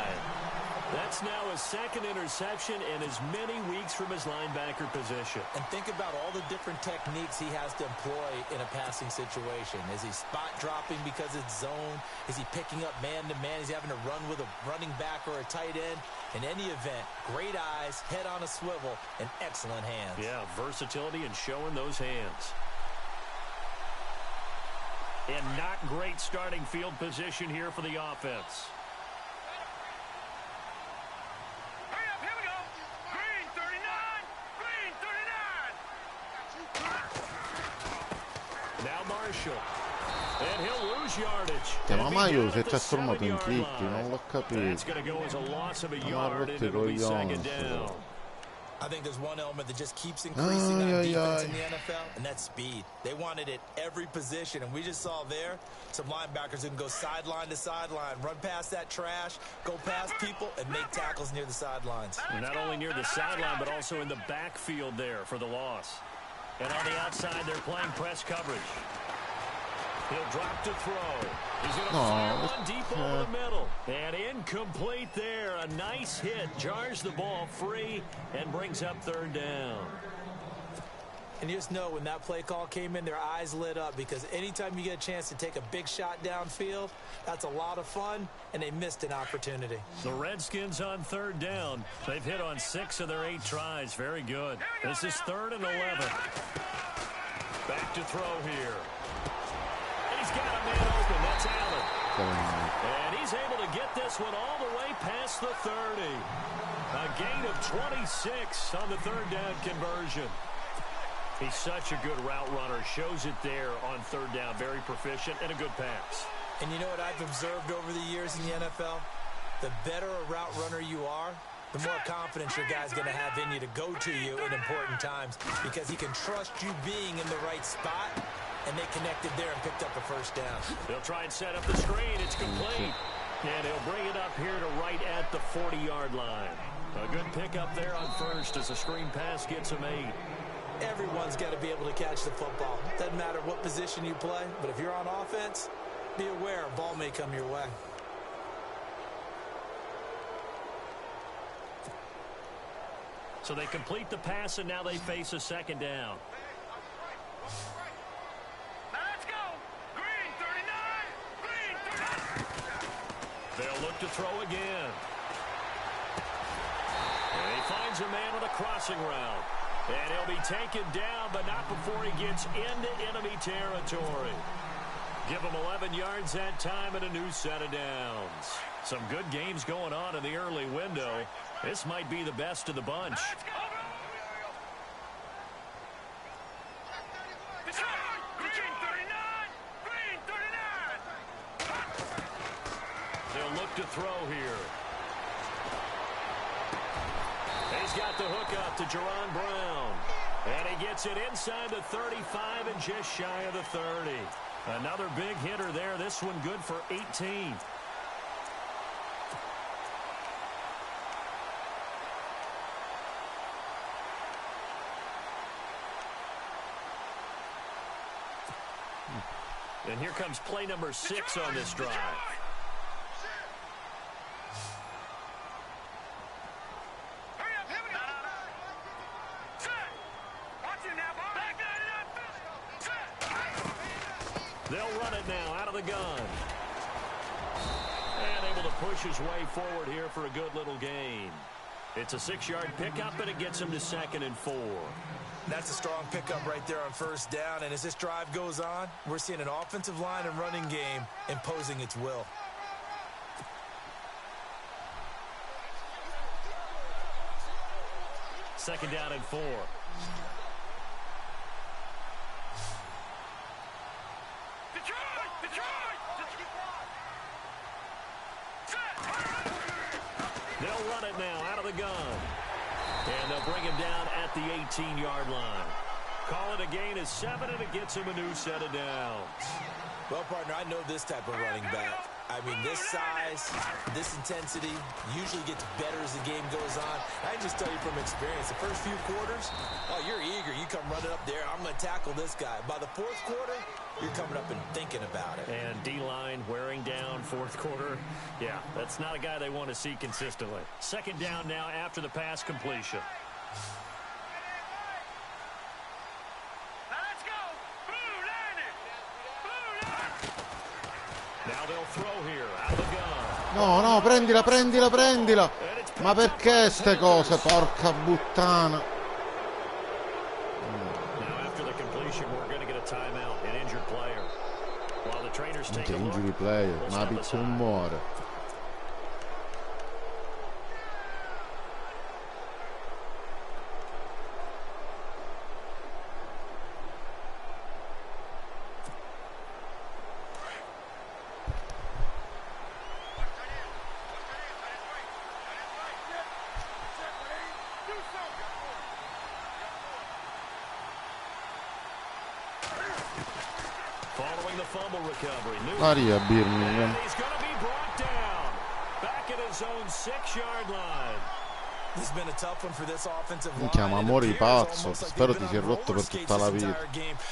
That's now his second interception in as many weeks from his linebacker position. And think about all the different techniques he has to employ in a passing situation. Is he spot dropping because it's zone? Is he picking up man-to-man? Is he having to run with a running back or a tight end? In any event, great eyes, head on a swivel, and excellent hands. Yeah, versatility and showing those hands. And not great starting field position here for the offense. And he'll lose yardage. Ma mai si è trasformato in Kitty, non l'ho capito. I think there's one element that just keeps increasing on defense in the NFL, and that's speed. They want it at every position, and we just saw there some linebackers who can go sideline to sideline, run past that trash, go past people, and make tackles near the sidelines. Not only near the sideline, but also in the backfield there for the loss. And on the outside, they're playing press coverage. He'll drop to throw. He's going to fire one deep over the middle. And incomplete there. A nice hit. Jars the ball free and brings up third down. And you just know when that play call came in, their eyes lit up because anytime you get a chance to take a big shot downfield, that's a lot of fun, and they missed an opportunity. The Redskins on third down. They've hit on 6 of their 8 tries. Very good. This is 3rd and 11. Back to throw here. He's got a man open. That's Allen. And he's able to get this one all the way past the 30. A gain of 26 on the third down conversion. He's such a good route runner. Shows it there on third down. Very proficient and a good pass. And you know what I've observed over the years in the NFL? The better a route runner you are, the more confidence your guy's going to have in you to go to you in important times because he can trust you being in the right spot. And they connected there and picked up the first down. They'll try and set up the screen. It's complete. And he'll bring it up here to right at the 40-yard line. A good pickup there on first as the screen pass gets him 8. Everyone's got to be able to catch the football. Doesn't matter what position you play, but if you're on offense, be aware a ball may come your way. So they complete the pass, and now they face a second down. They'll look to throw again. And he finds a man on a crossing route. And he'll be taken down, but not before he gets into enemy territory. Give him 11 yards that time and a new set of downs. Some good games going on in the early window. This might be the best of the bunch. Look to throw here. He's got the hook up to Jerron Brown. And he gets it inside the 35 and just shy of the 30. Another big hitter there. This one good for 18. And here comes play number 6 on this drive. They'll run it now out of the gun. And able to push his way forward here for a good little gain. It's a 6-yard pickup, and it gets him to 2nd and 4. That's a strong pickup right there on 1st down. And as this drive goes on, we're seeing an offensive line and running game imposing its will. Second down and 4. They'll run it now out of the gun. And they'll bring him down at the 18-yard line. Call it a gain of 7, and it gets him a new set of downs. Well, partner, I know this type of running back. I mean, this size, this intensity usually gets better as the game goes on. I can just tell you from experience, the first few quarters, oh, you're eager. You come running up there, I'm going to tackle this guy. By the 4th quarter, you're coming up and thinking about it. And D-line wearing down 4th quarter. Yeah, that's not a guy they want to see consistently. Second down now after the pass completion. Now they'll throw here out of the gun. No, no, prendila, prendila, prendila. Ma perché ste cose, porca puttana. Now after the completion, we're going to get a timeout, an injured player. While the trainers take a look, injury player, we'll ma pizzo non muore. Following the fumble recovery. Maria Birmingham. He's going to be brought down. Back at his own 6-yard line. This has been a tough one for this offensive line. Minchia, ma amore pazzo. Spero ti sia rotto per tutta la vita.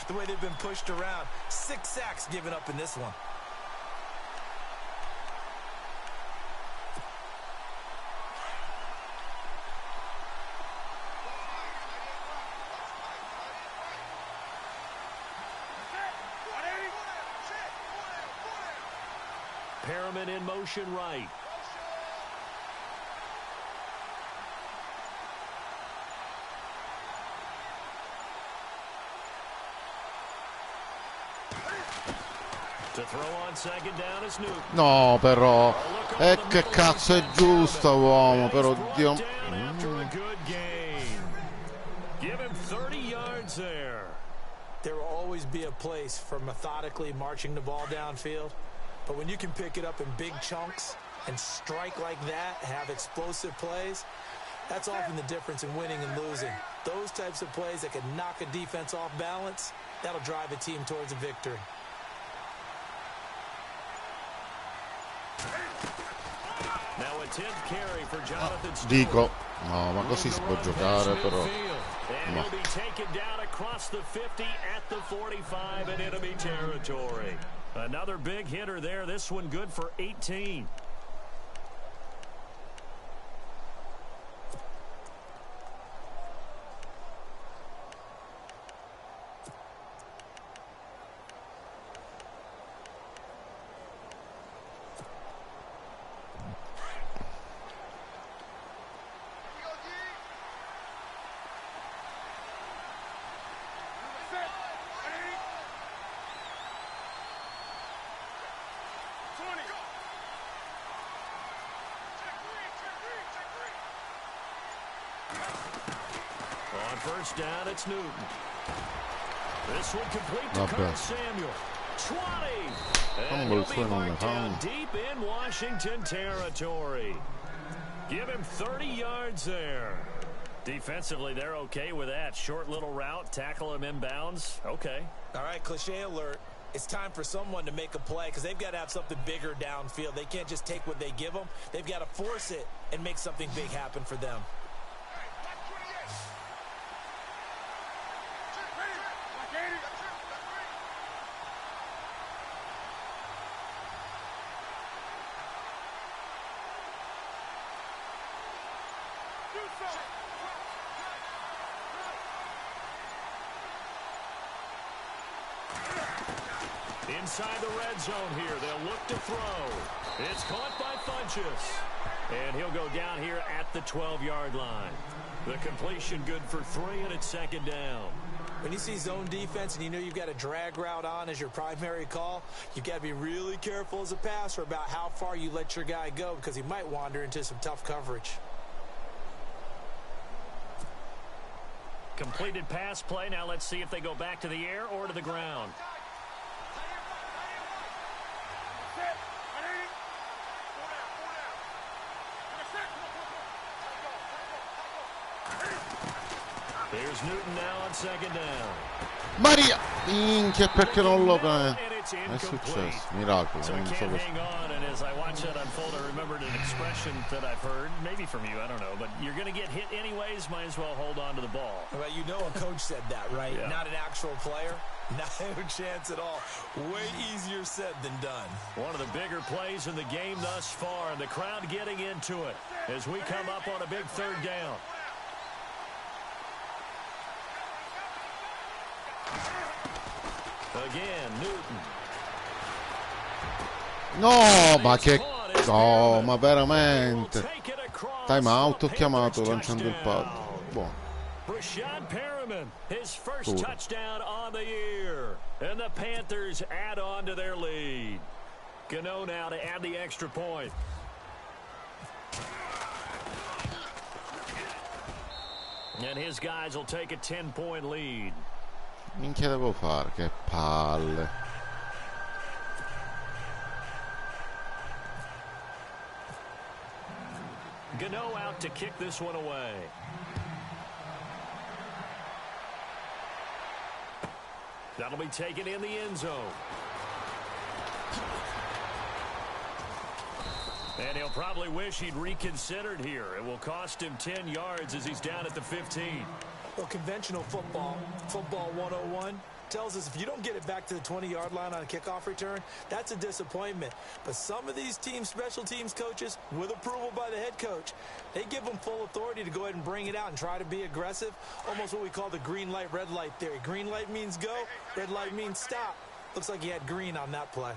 The way they've been pushed around. 6 sacks given up in this one. Perriman in motion right. To throw on second down is Newton. No, però. Che cazzo è giusto, uomo, però Dio. After a good gain. Give him 30 yards there. There will always be a place for methodically marching the ball downfield. But when you can pick it up in big chunks and strike like that, have explosive plays, that's often the difference in winning and losing. Those types of plays that can knock a defense off balance, that'll drive a team towards a victory. Now a 10th carry for Jonathan Stewart. Dico, no, ma così si può giocare, però. And he'll be taken down across the 50 at the 45 in enemy territory. Another big hitter there. This one good for 18. On first down, it's Newton. This one complete to Curtis Samuel. 20. And he'll be marked down deep in Washington territory. Give him 30 yards there. Defensively, they're okay with that. Short little route, tackle him inbounds. Okay. All right, cliche alert. It's time for someone to make a play because they've got to have something bigger downfield. They can't just take what they give them. They've got to force it and make something big happen for them. Inside the red zone here. They'll look to throw. It's caught by Funchess. And he'll go down here at the 12-yard line. The completion good for 3, and it's second down. When you see zone defense and you know you've got a drag route on as your primary call, you've got to be really careful as a passer about how far you let your guy go because he might wander into some tough coverage. Completed pass play. Now let's see if they go back to the air or to the ground. Here's Newton now on second down. Maria! Minchia, perché non lo è successo, miracolo. So I can't hang on, and as I watch that unfold, I remembered an expression that I've heard, maybe from you, I don't know, but you're going to get hit anyways, might as well hold on to the ball. Well, you know a coach said that, right? Yeah. Not an actual player. Not a chance at all. Way easier said than done. One of the bigger plays in the game thus far, and the crowd getting into it as we come up on a big third down. Again, Newton. No, ma che... No, ma veramente. Time out, ho chiamato lanciando il pad. Buono. Rashad Perriman, his first touchdown on the year. And the Panthers add on to their lead. Canale now to add the extra point. And his guys will take a 10-point lead. Minchia devo fare, che palle. Canale out to kick this one away. That'll be taken in the end zone. And he'll probably wish he'd reconsidered here. It will cost him 10 yards as he's down at the 15. Well, conventional football 101, tells us if you don't get it back to the 20-yard line on a kickoff return, that's a disappointment. But some of these teams, special teams coaches, with approval by the head coach, they give them full authority to go ahead and bring it out and try to be aggressive, almost what we call the green light, red light theory. Green light means go, red light means stop. Looks like he had green on that play.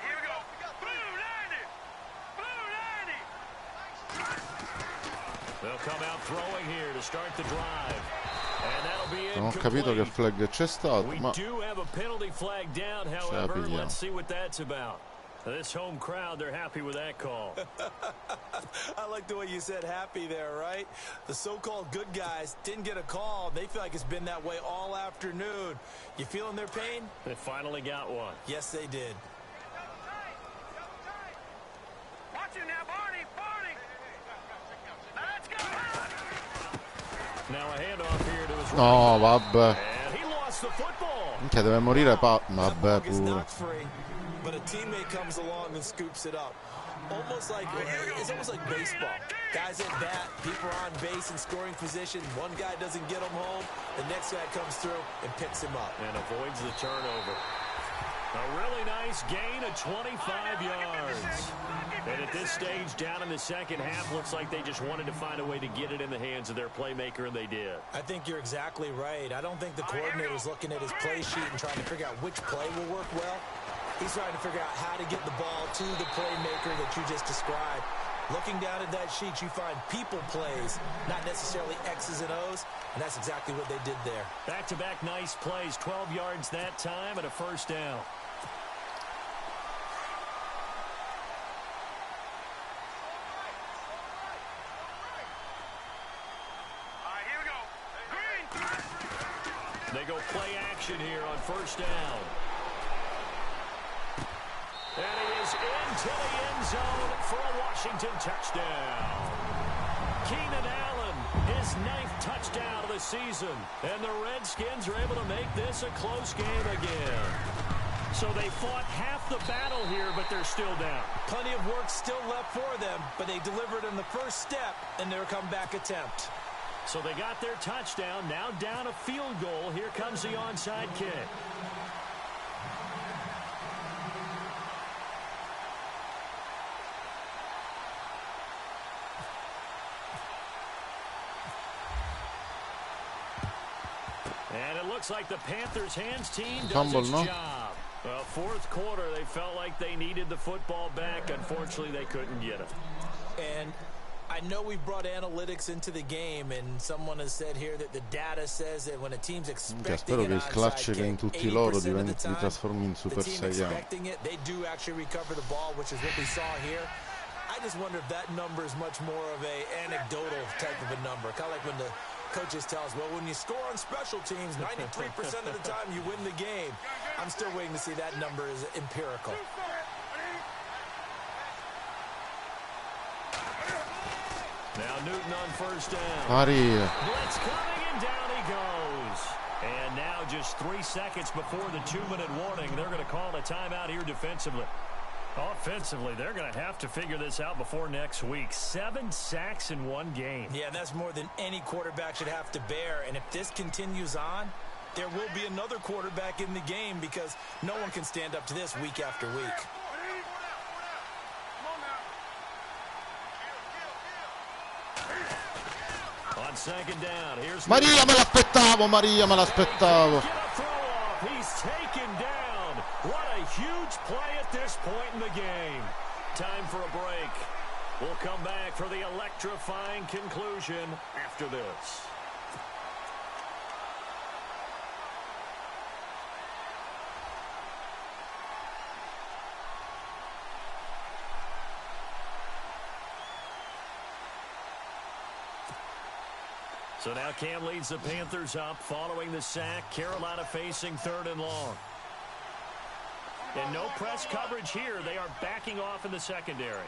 Here we go. Blue 90. Blue 90. They'll come out throwing here to start the drive. And that'll be Non ho capito che flag c'è stato, ma we do have a penalty flag down, however. Let's see what that's about. This home crowd, they're happy with that call. I like the way you said happy there, right? The so-called good guys didn't get a call. They feel like it's been that way all afternoon. You feeling their pain? They finally got one. Yes, they did. Watch it now, Barney. Barney. Now let's go. Now a handoff here to his no, vabbè. And he lost the football. Minchia, deve morire vabbè pure. But a teammate comes along and scoops it up. Almost like it's almost like baseball. Guys at bat, people are on base in scoring position. One guy doesn't get him home. The next guy comes through and picks him up. And avoids the turnover. A really nice gain of 25 yards. And at this stage, down in the second half, looks like they just wanted to find a way to get it in the hands of their playmaker, and they did. I think you're exactly right. I don't think the coordinator's looking at his play sheet and trying to figure out which play will work well. He's trying to figure out how to get the ball to the playmaker that you just described. Looking down at that sheet, you find people plays, not necessarily X's and O's, and that's exactly what they did there. Back-to-back nice plays, 12 yards that time and a first down. Here we go. Green. They go play action here on first down. And he is into the end zone for a Washington touchdown. Keenan Allen, his 9th touchdown of the season. And the Redskins are able to make this a close game again. So they fought half the battle here, but they're still down. Plenty of work still left for them, but they delivered in the first step in their comeback attempt. So they got their touchdown, now down a field goal. Here comes the onside kick. And it looks like the Panthers hands team does its job. Well, fourth quarter, they felt like they needed the football back. Unfortunately, they couldn't get it. And I know we brought analytics into the game, and someone has said here that the data says that when a team's expecting spero che an il clutch onside che in kick, tutti loro 80% of the si time, trasformi in the Super team Saiyan. expecting it, they do actually recover the ball, which is what we saw here. I just wonder if that number is much more of a anecdotal type of a number, kind of like when the coaches tell us, well, when you score on special teams, 93% of the time you win the game. I'm still waiting to see that number is empirical. Now Newton on first down. Maria. Blitz coming, and down he goes. And now just 3 seconds before the 2-minute warning, they're going to call a timeout here defensively. Offensively, they're going to have to figure this out before next week. 7 sacks in one game. Yeah, that's more than any quarterback should have to bear. And if this continues on, there will be another quarterback in the game because no one can stand up to this week after week. On second down, here's Maria, me l'aspettavo, Maria, me l'aspettavo. He's taken down. What a huge play at this point in the game. Time for a break. We'll come back for the electrifying conclusion after this. So now Cam leads the Panthers up following the sack. Carolina facing 3rd and long. And no press coverage here. They are backing off in the secondary.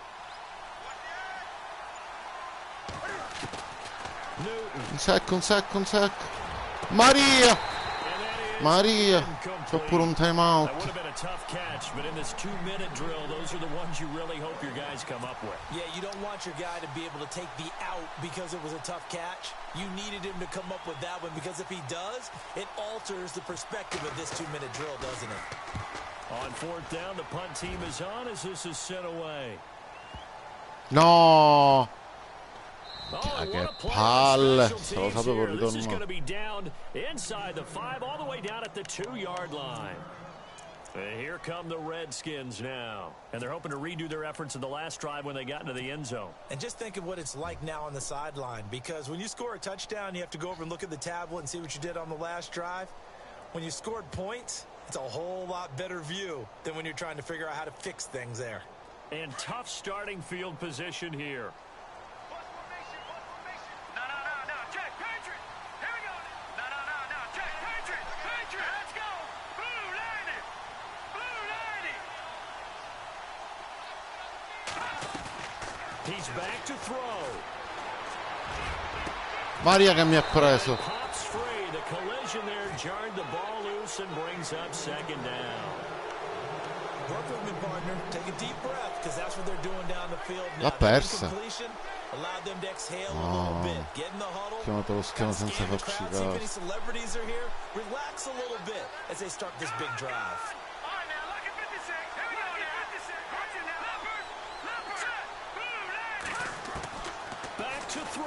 Newton. Un sec. Maria! Maria! C'ho pure un timeout. That would have been a tough catch, but in this 2-minute drill, those are the ones you really hope your guys come up with. Yeah, you don't want your guy to be able to take the out because it was a tough catch. You needed him to come up with that one because if he does, it alters the perspective of this 2-minute drill, doesn't it? On 4th down, the punt team is on as this is sent away. No! Oh, che palle. Se lo sapevo il This is going ritorno. to be down inside the 5, all the way down at the 2-yard line. And here come the Redskins now. And they're hoping to redo their efforts in the last drive when they got into the end zone. And just think of what it's like now on the sideline, because when you score a touchdown, you have to go over and look at the tablet and see what you did on the last drive. When you scored points, it's a whole lot better view than when you're trying to figure out how to fix things there. And tough starting field position here. He's back to throw. Maria che mi ha preso. Pops free. The collision there jarred the ball loose and brings up 2nd down. Work with me, partner. Take a deep breath, because that's what they're doing down the field now. L'ha persa. Allow them to exhale a little bit. Get in the huddle. Chiamato lo schema senza farci See if caso. any celebrities are here. Relax a little bit as they start this big drive. Back to throw.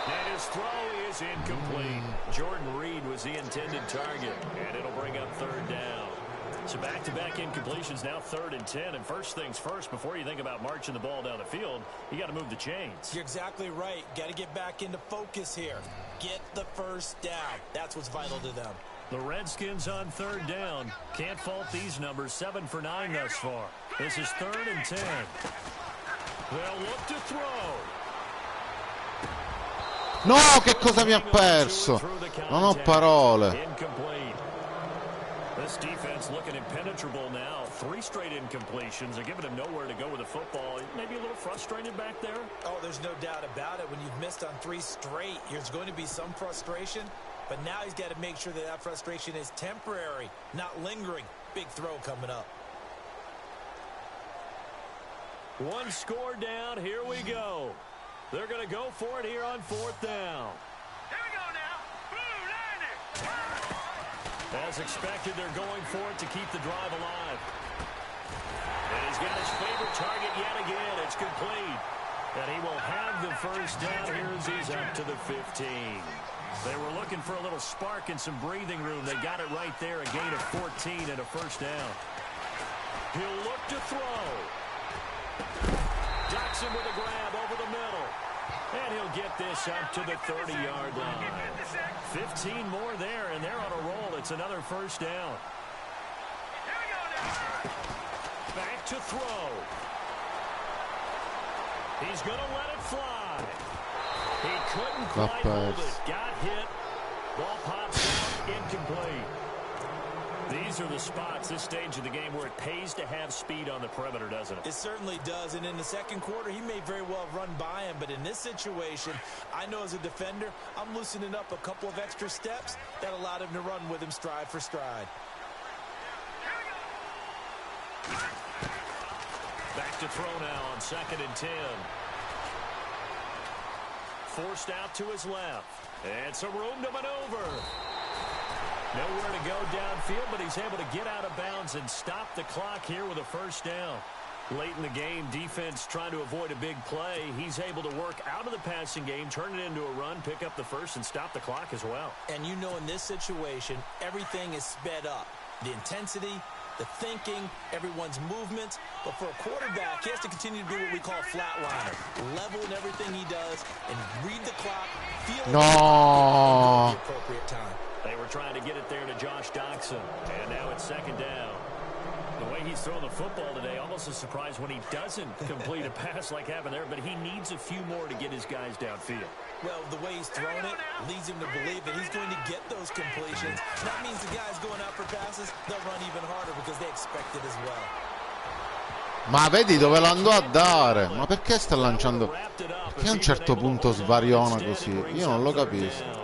And his throw is incomplete. Jordan Reed was the intended target, and it'll bring up 3rd down. So back-to-back incompletions, now 3rd and 10. And first things first, before you think about marching the ball down the field, you got to move the chains. You're exactly right. Got to get back into focus here. Get the first down. That's what's vital to them. The Redskins on 3rd down. Can't fault these numbers. 7 for 9 thus far. This is 3rd and 10. They'll look to throw. No, che cosa mi ha perso? Non ho parole. Incomplete. This defense looking impenetrable now. 3 straight incompletions. They're giving him nowhere to go with the football. Maybe a little frustrated back there. Oh, there's no doubt about it. When you've missed on 3 straight, there's going to be some frustration. But now he's got to make sure that that frustration is temporary, not lingering. Big throw coming up. 1 score down. Here we go. They're going to go for it here on 4th down. Here we go now. Blue 90. As expected, they're going for it to keep the drive alive. And he's got his favorite target yet again. It's complete. And he will have the first down here as he's up to the 15. They were looking for a little spark and some breathing room. They got it right there, a gain of 14 and a first down. He'll look to throw. Ducks him with a grab over the middle. And he'll get this up to the 30-yard line. 15 more there, and they're on a roll. It's another first down. Back to throw. He's going to let it fly. He couldn't quite hold it. Got hit. Ball pops out. Incomplete. These are the spots, this stage of the game, where it pays to have speed on the perimeter, doesn't it? It certainly does. And in the second quarter, he may very well run by him. But in this situation, I know as a defender, I'm loosening up a couple of extra steps that allowed him to run with him stride for stride. Back to throw now on 2nd and 10. Forced out to his left. And some room to maneuver. Nowhere to go downfield, but he's able to get out of bounds and stop the clock here with a first down. Late in the game, defense trying to avoid a big play. He's able to work out of the passing game, turn it into a run, pick up the first, and stop the clock as well. And you know in this situation, everything is sped up. The intensity, the thinking, everyone's movements. But for a quarterback, he has to continue to do what we call a flatliner. Level in everything he does and read the clock, feel it at the appropriate time. They were trying to get it there to Josh Doxson. And now it's 2nd down. The way he's throwing the football today, almost a surprise when he doesn't complete a pass like happened there, but he needs a few more to get his guys downfield. Well, the way he's throwing it leads him to believe that he's going to get those completions. That means the guys going out for passes, they'll run even harder because they expect it as well. Ma vedi dove lo andò a dare? Ma perché sta lanciando? Perché a un certo punto svariona così? Io non lo capisco.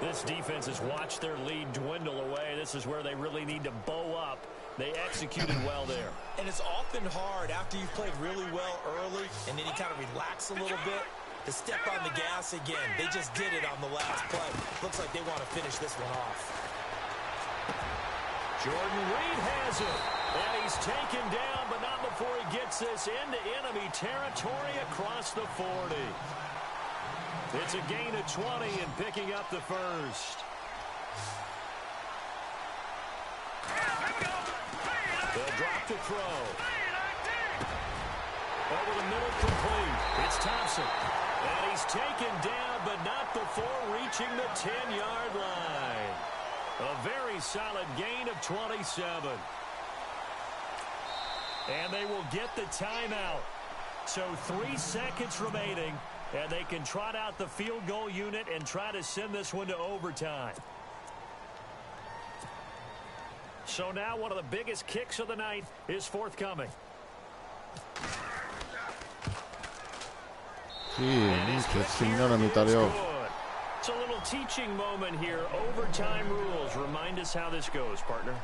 This defense has watched their lead dwindle away. This is where they really need to bow up. They executed well there. And it's often hard after you've played really well early and then you kind of relax a little bit to step on the gas again. They just did it on the last play. Looks like they want to finish this one off. Jordan Reed has it. And he's taken down, but not before he gets this into enemy territory across the 40. It's a gain of 20 and picking up the first. They'll drop to throw. Over the middle, complete. It's Thompson. And he's taken down, but not before reaching the 10-yard line. A very solid gain of 27. And they will get the timeout. So 3 seconds remaining. And they can trot out the field goal unit and try to send this one to overtime. So now one of the biggest kicks of the night is forthcoming. Sì, signora mi tagliò. It's a little teaching moment here. Overtime rules. Remind us how this goes, partner.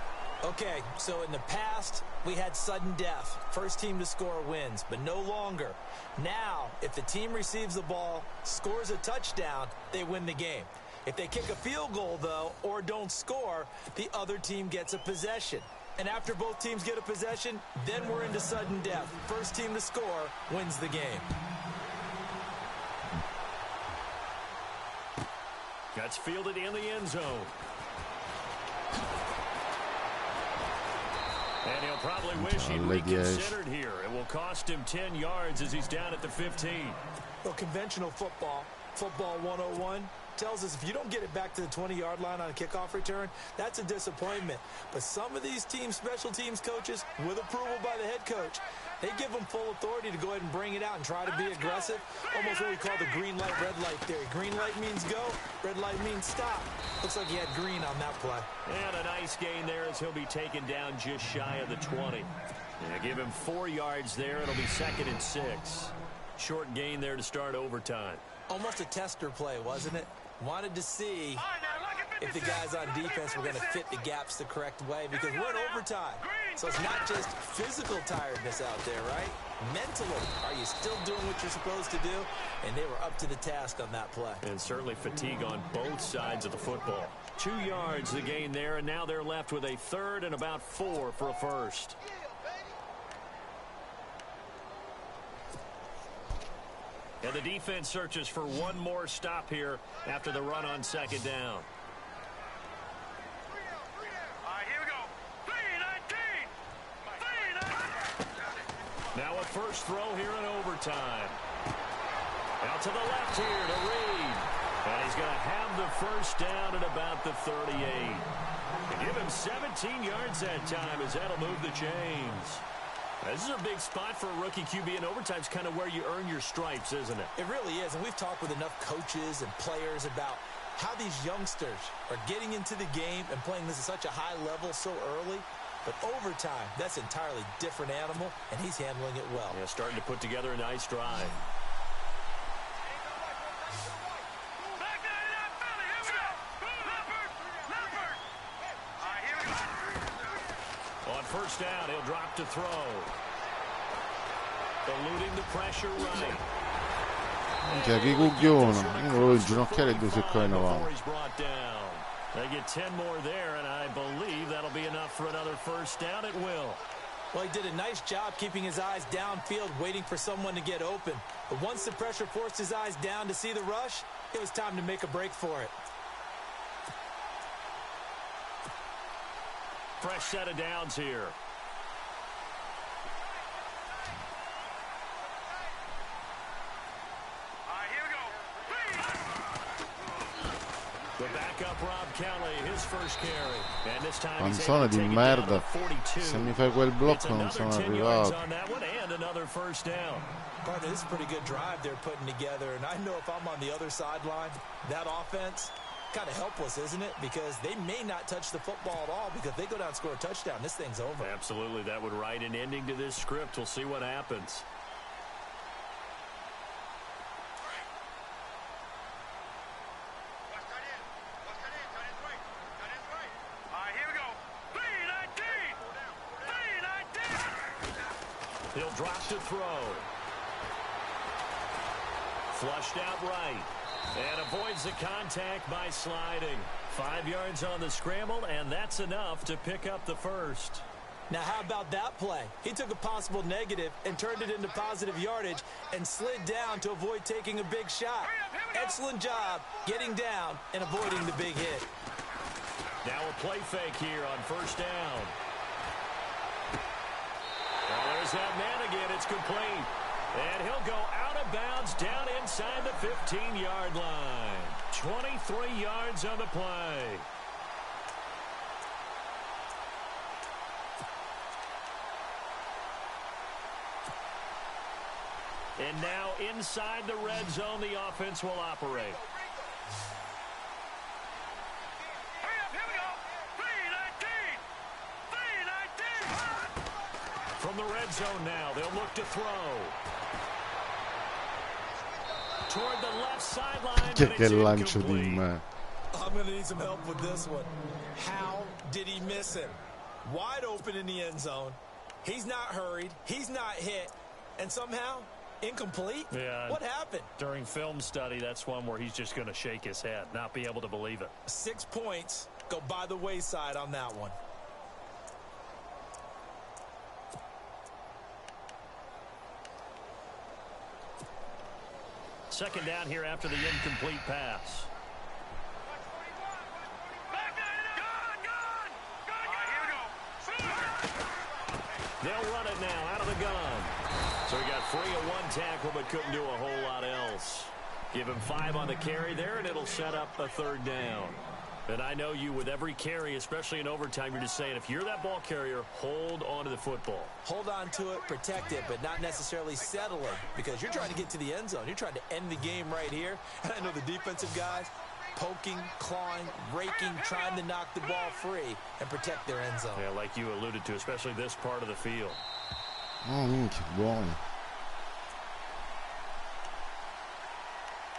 Okay, so in the past, we had sudden death. First team to score wins, but no longer. Now, if the team receives the ball, scores a touchdown, they win the game. If they kick a field goal, though, or don't score, the other team gets a possession. And after both teams get a possession, then we're into sudden death. First team to score wins the game. That's fielded in the end zone. And he'll probably wish he'd reconsidered here. It will cost him 10 yards as he's down at the 15. Well, conventional football 101, tells us if you don't get it back to the 20-yard line on a kickoff return, that's a disappointment. But some of these teams, special teams coaches, with approval by the head coach, they give them full authority to go ahead and bring it out and try to be aggressive. Almost what we call the green light, red light theory. Green light means go, red light means stop. Looks like he had green on that play. And a nice gain there as he'll be taken down just shy of the 20. Yeah, give him 4 yards there. It'll be 2nd and 6. Short gain there to start overtime. Almost a tester play, wasn't it? Wanted to see if the guys on defense were going to fit the gaps the correct way, because we're in overtime. So it's not just physical tiredness out there, right? Mentally, are you still doing what you're supposed to do? And they were up to the task on that play. And certainly fatigue on both sides of the football. 2 yards the gain there, and now they're left with a 3rd and about 4 for a first. And the defense searches for one more stop here after the run on second down. All right, here we go. 3-19. 3-19. Now a first throw here in overtime. Out to the left here to Reed. And he's going to have the first down at about the 38. Give him 17 yards that time as that'll move the chains. This is a big spot for a rookie QB, and overtime's kind of where you earn your stripes, isn't it? It really is, and we've talked with enough coaches and players about how these youngsters are getting into the game and playing this at such a high level so early. But overtime, that's an entirely different animal, and he's handling it well. Yeah, starting to put together a nice drive. First down, he'll drop to throw. Eluding the pressure right. Minchia, che cucchione. Io volevo inginocchiare 2 secondi in avanti. They get 10 more there, and I believe that'll be enough for another first down. It will. Well, he did a nice job keeping his eyes downfield, waiting for someone to get open. But once the pressure forced his eyes down to see the rush, it was time to make a break for it. Fresh set of downs here. All right, here we go. The backup Rob Kelly, his first carry. And this time Panzone di merda. Se mi fai quel blocco non sono arrivato. Partner, this is a pretty good drive they're putting together. And I know if I'm on the other sideline, that offense, kind of helpless, isn't it? Because they may not touch the football at all, because if they go down and score a touchdown, this thing's over. Absolutely. That would write an ending to this script. We'll see what happens. All right, here we go. 3-19. 3-19. He'll drop to throw. Flushed out right. And avoids the contact by sliding. 5 yards on the scramble, and that's enough to pick up the first. Now, how about that play? He took a possible negative and turned it into positive yardage and slid down to avoid taking a big shot. Excellent job getting down and avoiding the big hit. Now a play fake here on first down. Well, there's that man again. It's complete. And he'll go out of bounds down inside the 15-yard line. 23 yards on the play. And now inside the red zone, the offense will operate. Here we go. 3-19. 3-19. From the red zone now, they'll look to throw. Toward the left sideline, but it's incomplete. I'm going to need some help with this one. How did he miss him? Wide open in the end zone. He's not hurried. He's not hit. And somehow, incomplete? Yeah. What happened? During film study, that's one where he's just going to shake his head, not be able to believe it. 6 points go by the wayside on that one. Second down here after the incomplete pass. They'll run it now out of the gun. So he got free of one tackle but couldn't do a whole lot else. Give him 5 on the carry there, and it'll set up a third down. And I know you, with every carry, especially in overtime, you're just saying, if you're that ball carrier, hold on to the football. Hold on to it, protect it, but not necessarily settling, because you're trying to get to the end zone. You're trying to end the game right here. And I know the defensive guys poking, clawing, raking, trying to knock the ball free and protect their end zone. Yeah, like you alluded to, especially this part of the field. Oh, minchia, buono.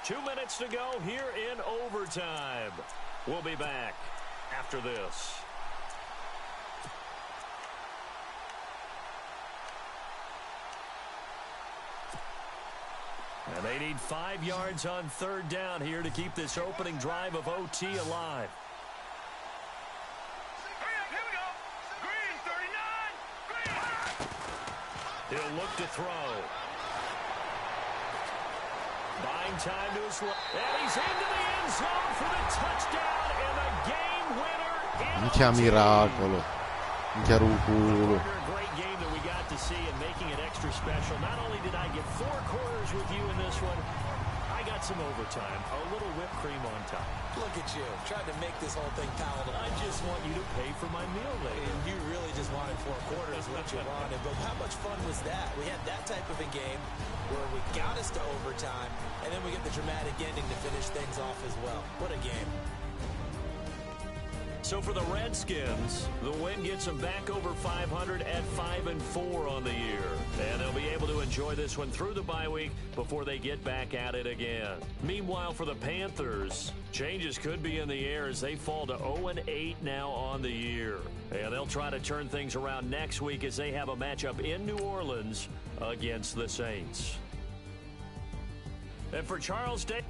2 minutes to go here in overtime. We'll be back after this. And they need 5 yards on third down here to keep this opening drive of OT alive. Here we go. Green, 39. Green. He'll look to throw. Buying time to his left. And he's into the end zone for the touchdown and the game winner. Minchia miracolo. Minchia ruculo. Great game that we got to see and making it extra special. Not only did I get 4 quarters with you in this one, I got some overtime, a little whipped cream on top. Look at you, trying to make this whole thing palatable. I just want you to pay for my meal later. And you really just wanted 4 quarters, what you wanted. But how much fun was that? We had that type of a game where we got us to overtime, and then we get the dramatic ending to finish things off as well. What a game. So for the Redskins, the win gets them back over 500 at 5-4 on the year. And they'll be able to enjoy this one through the bye week before they get back at it again. Meanwhile, for the Panthers, changes could be in the air as they fall to 0-8 now on the year. And they'll try to turn things around next week as they have a matchup in New Orleans against the Saints. And for Charles Day.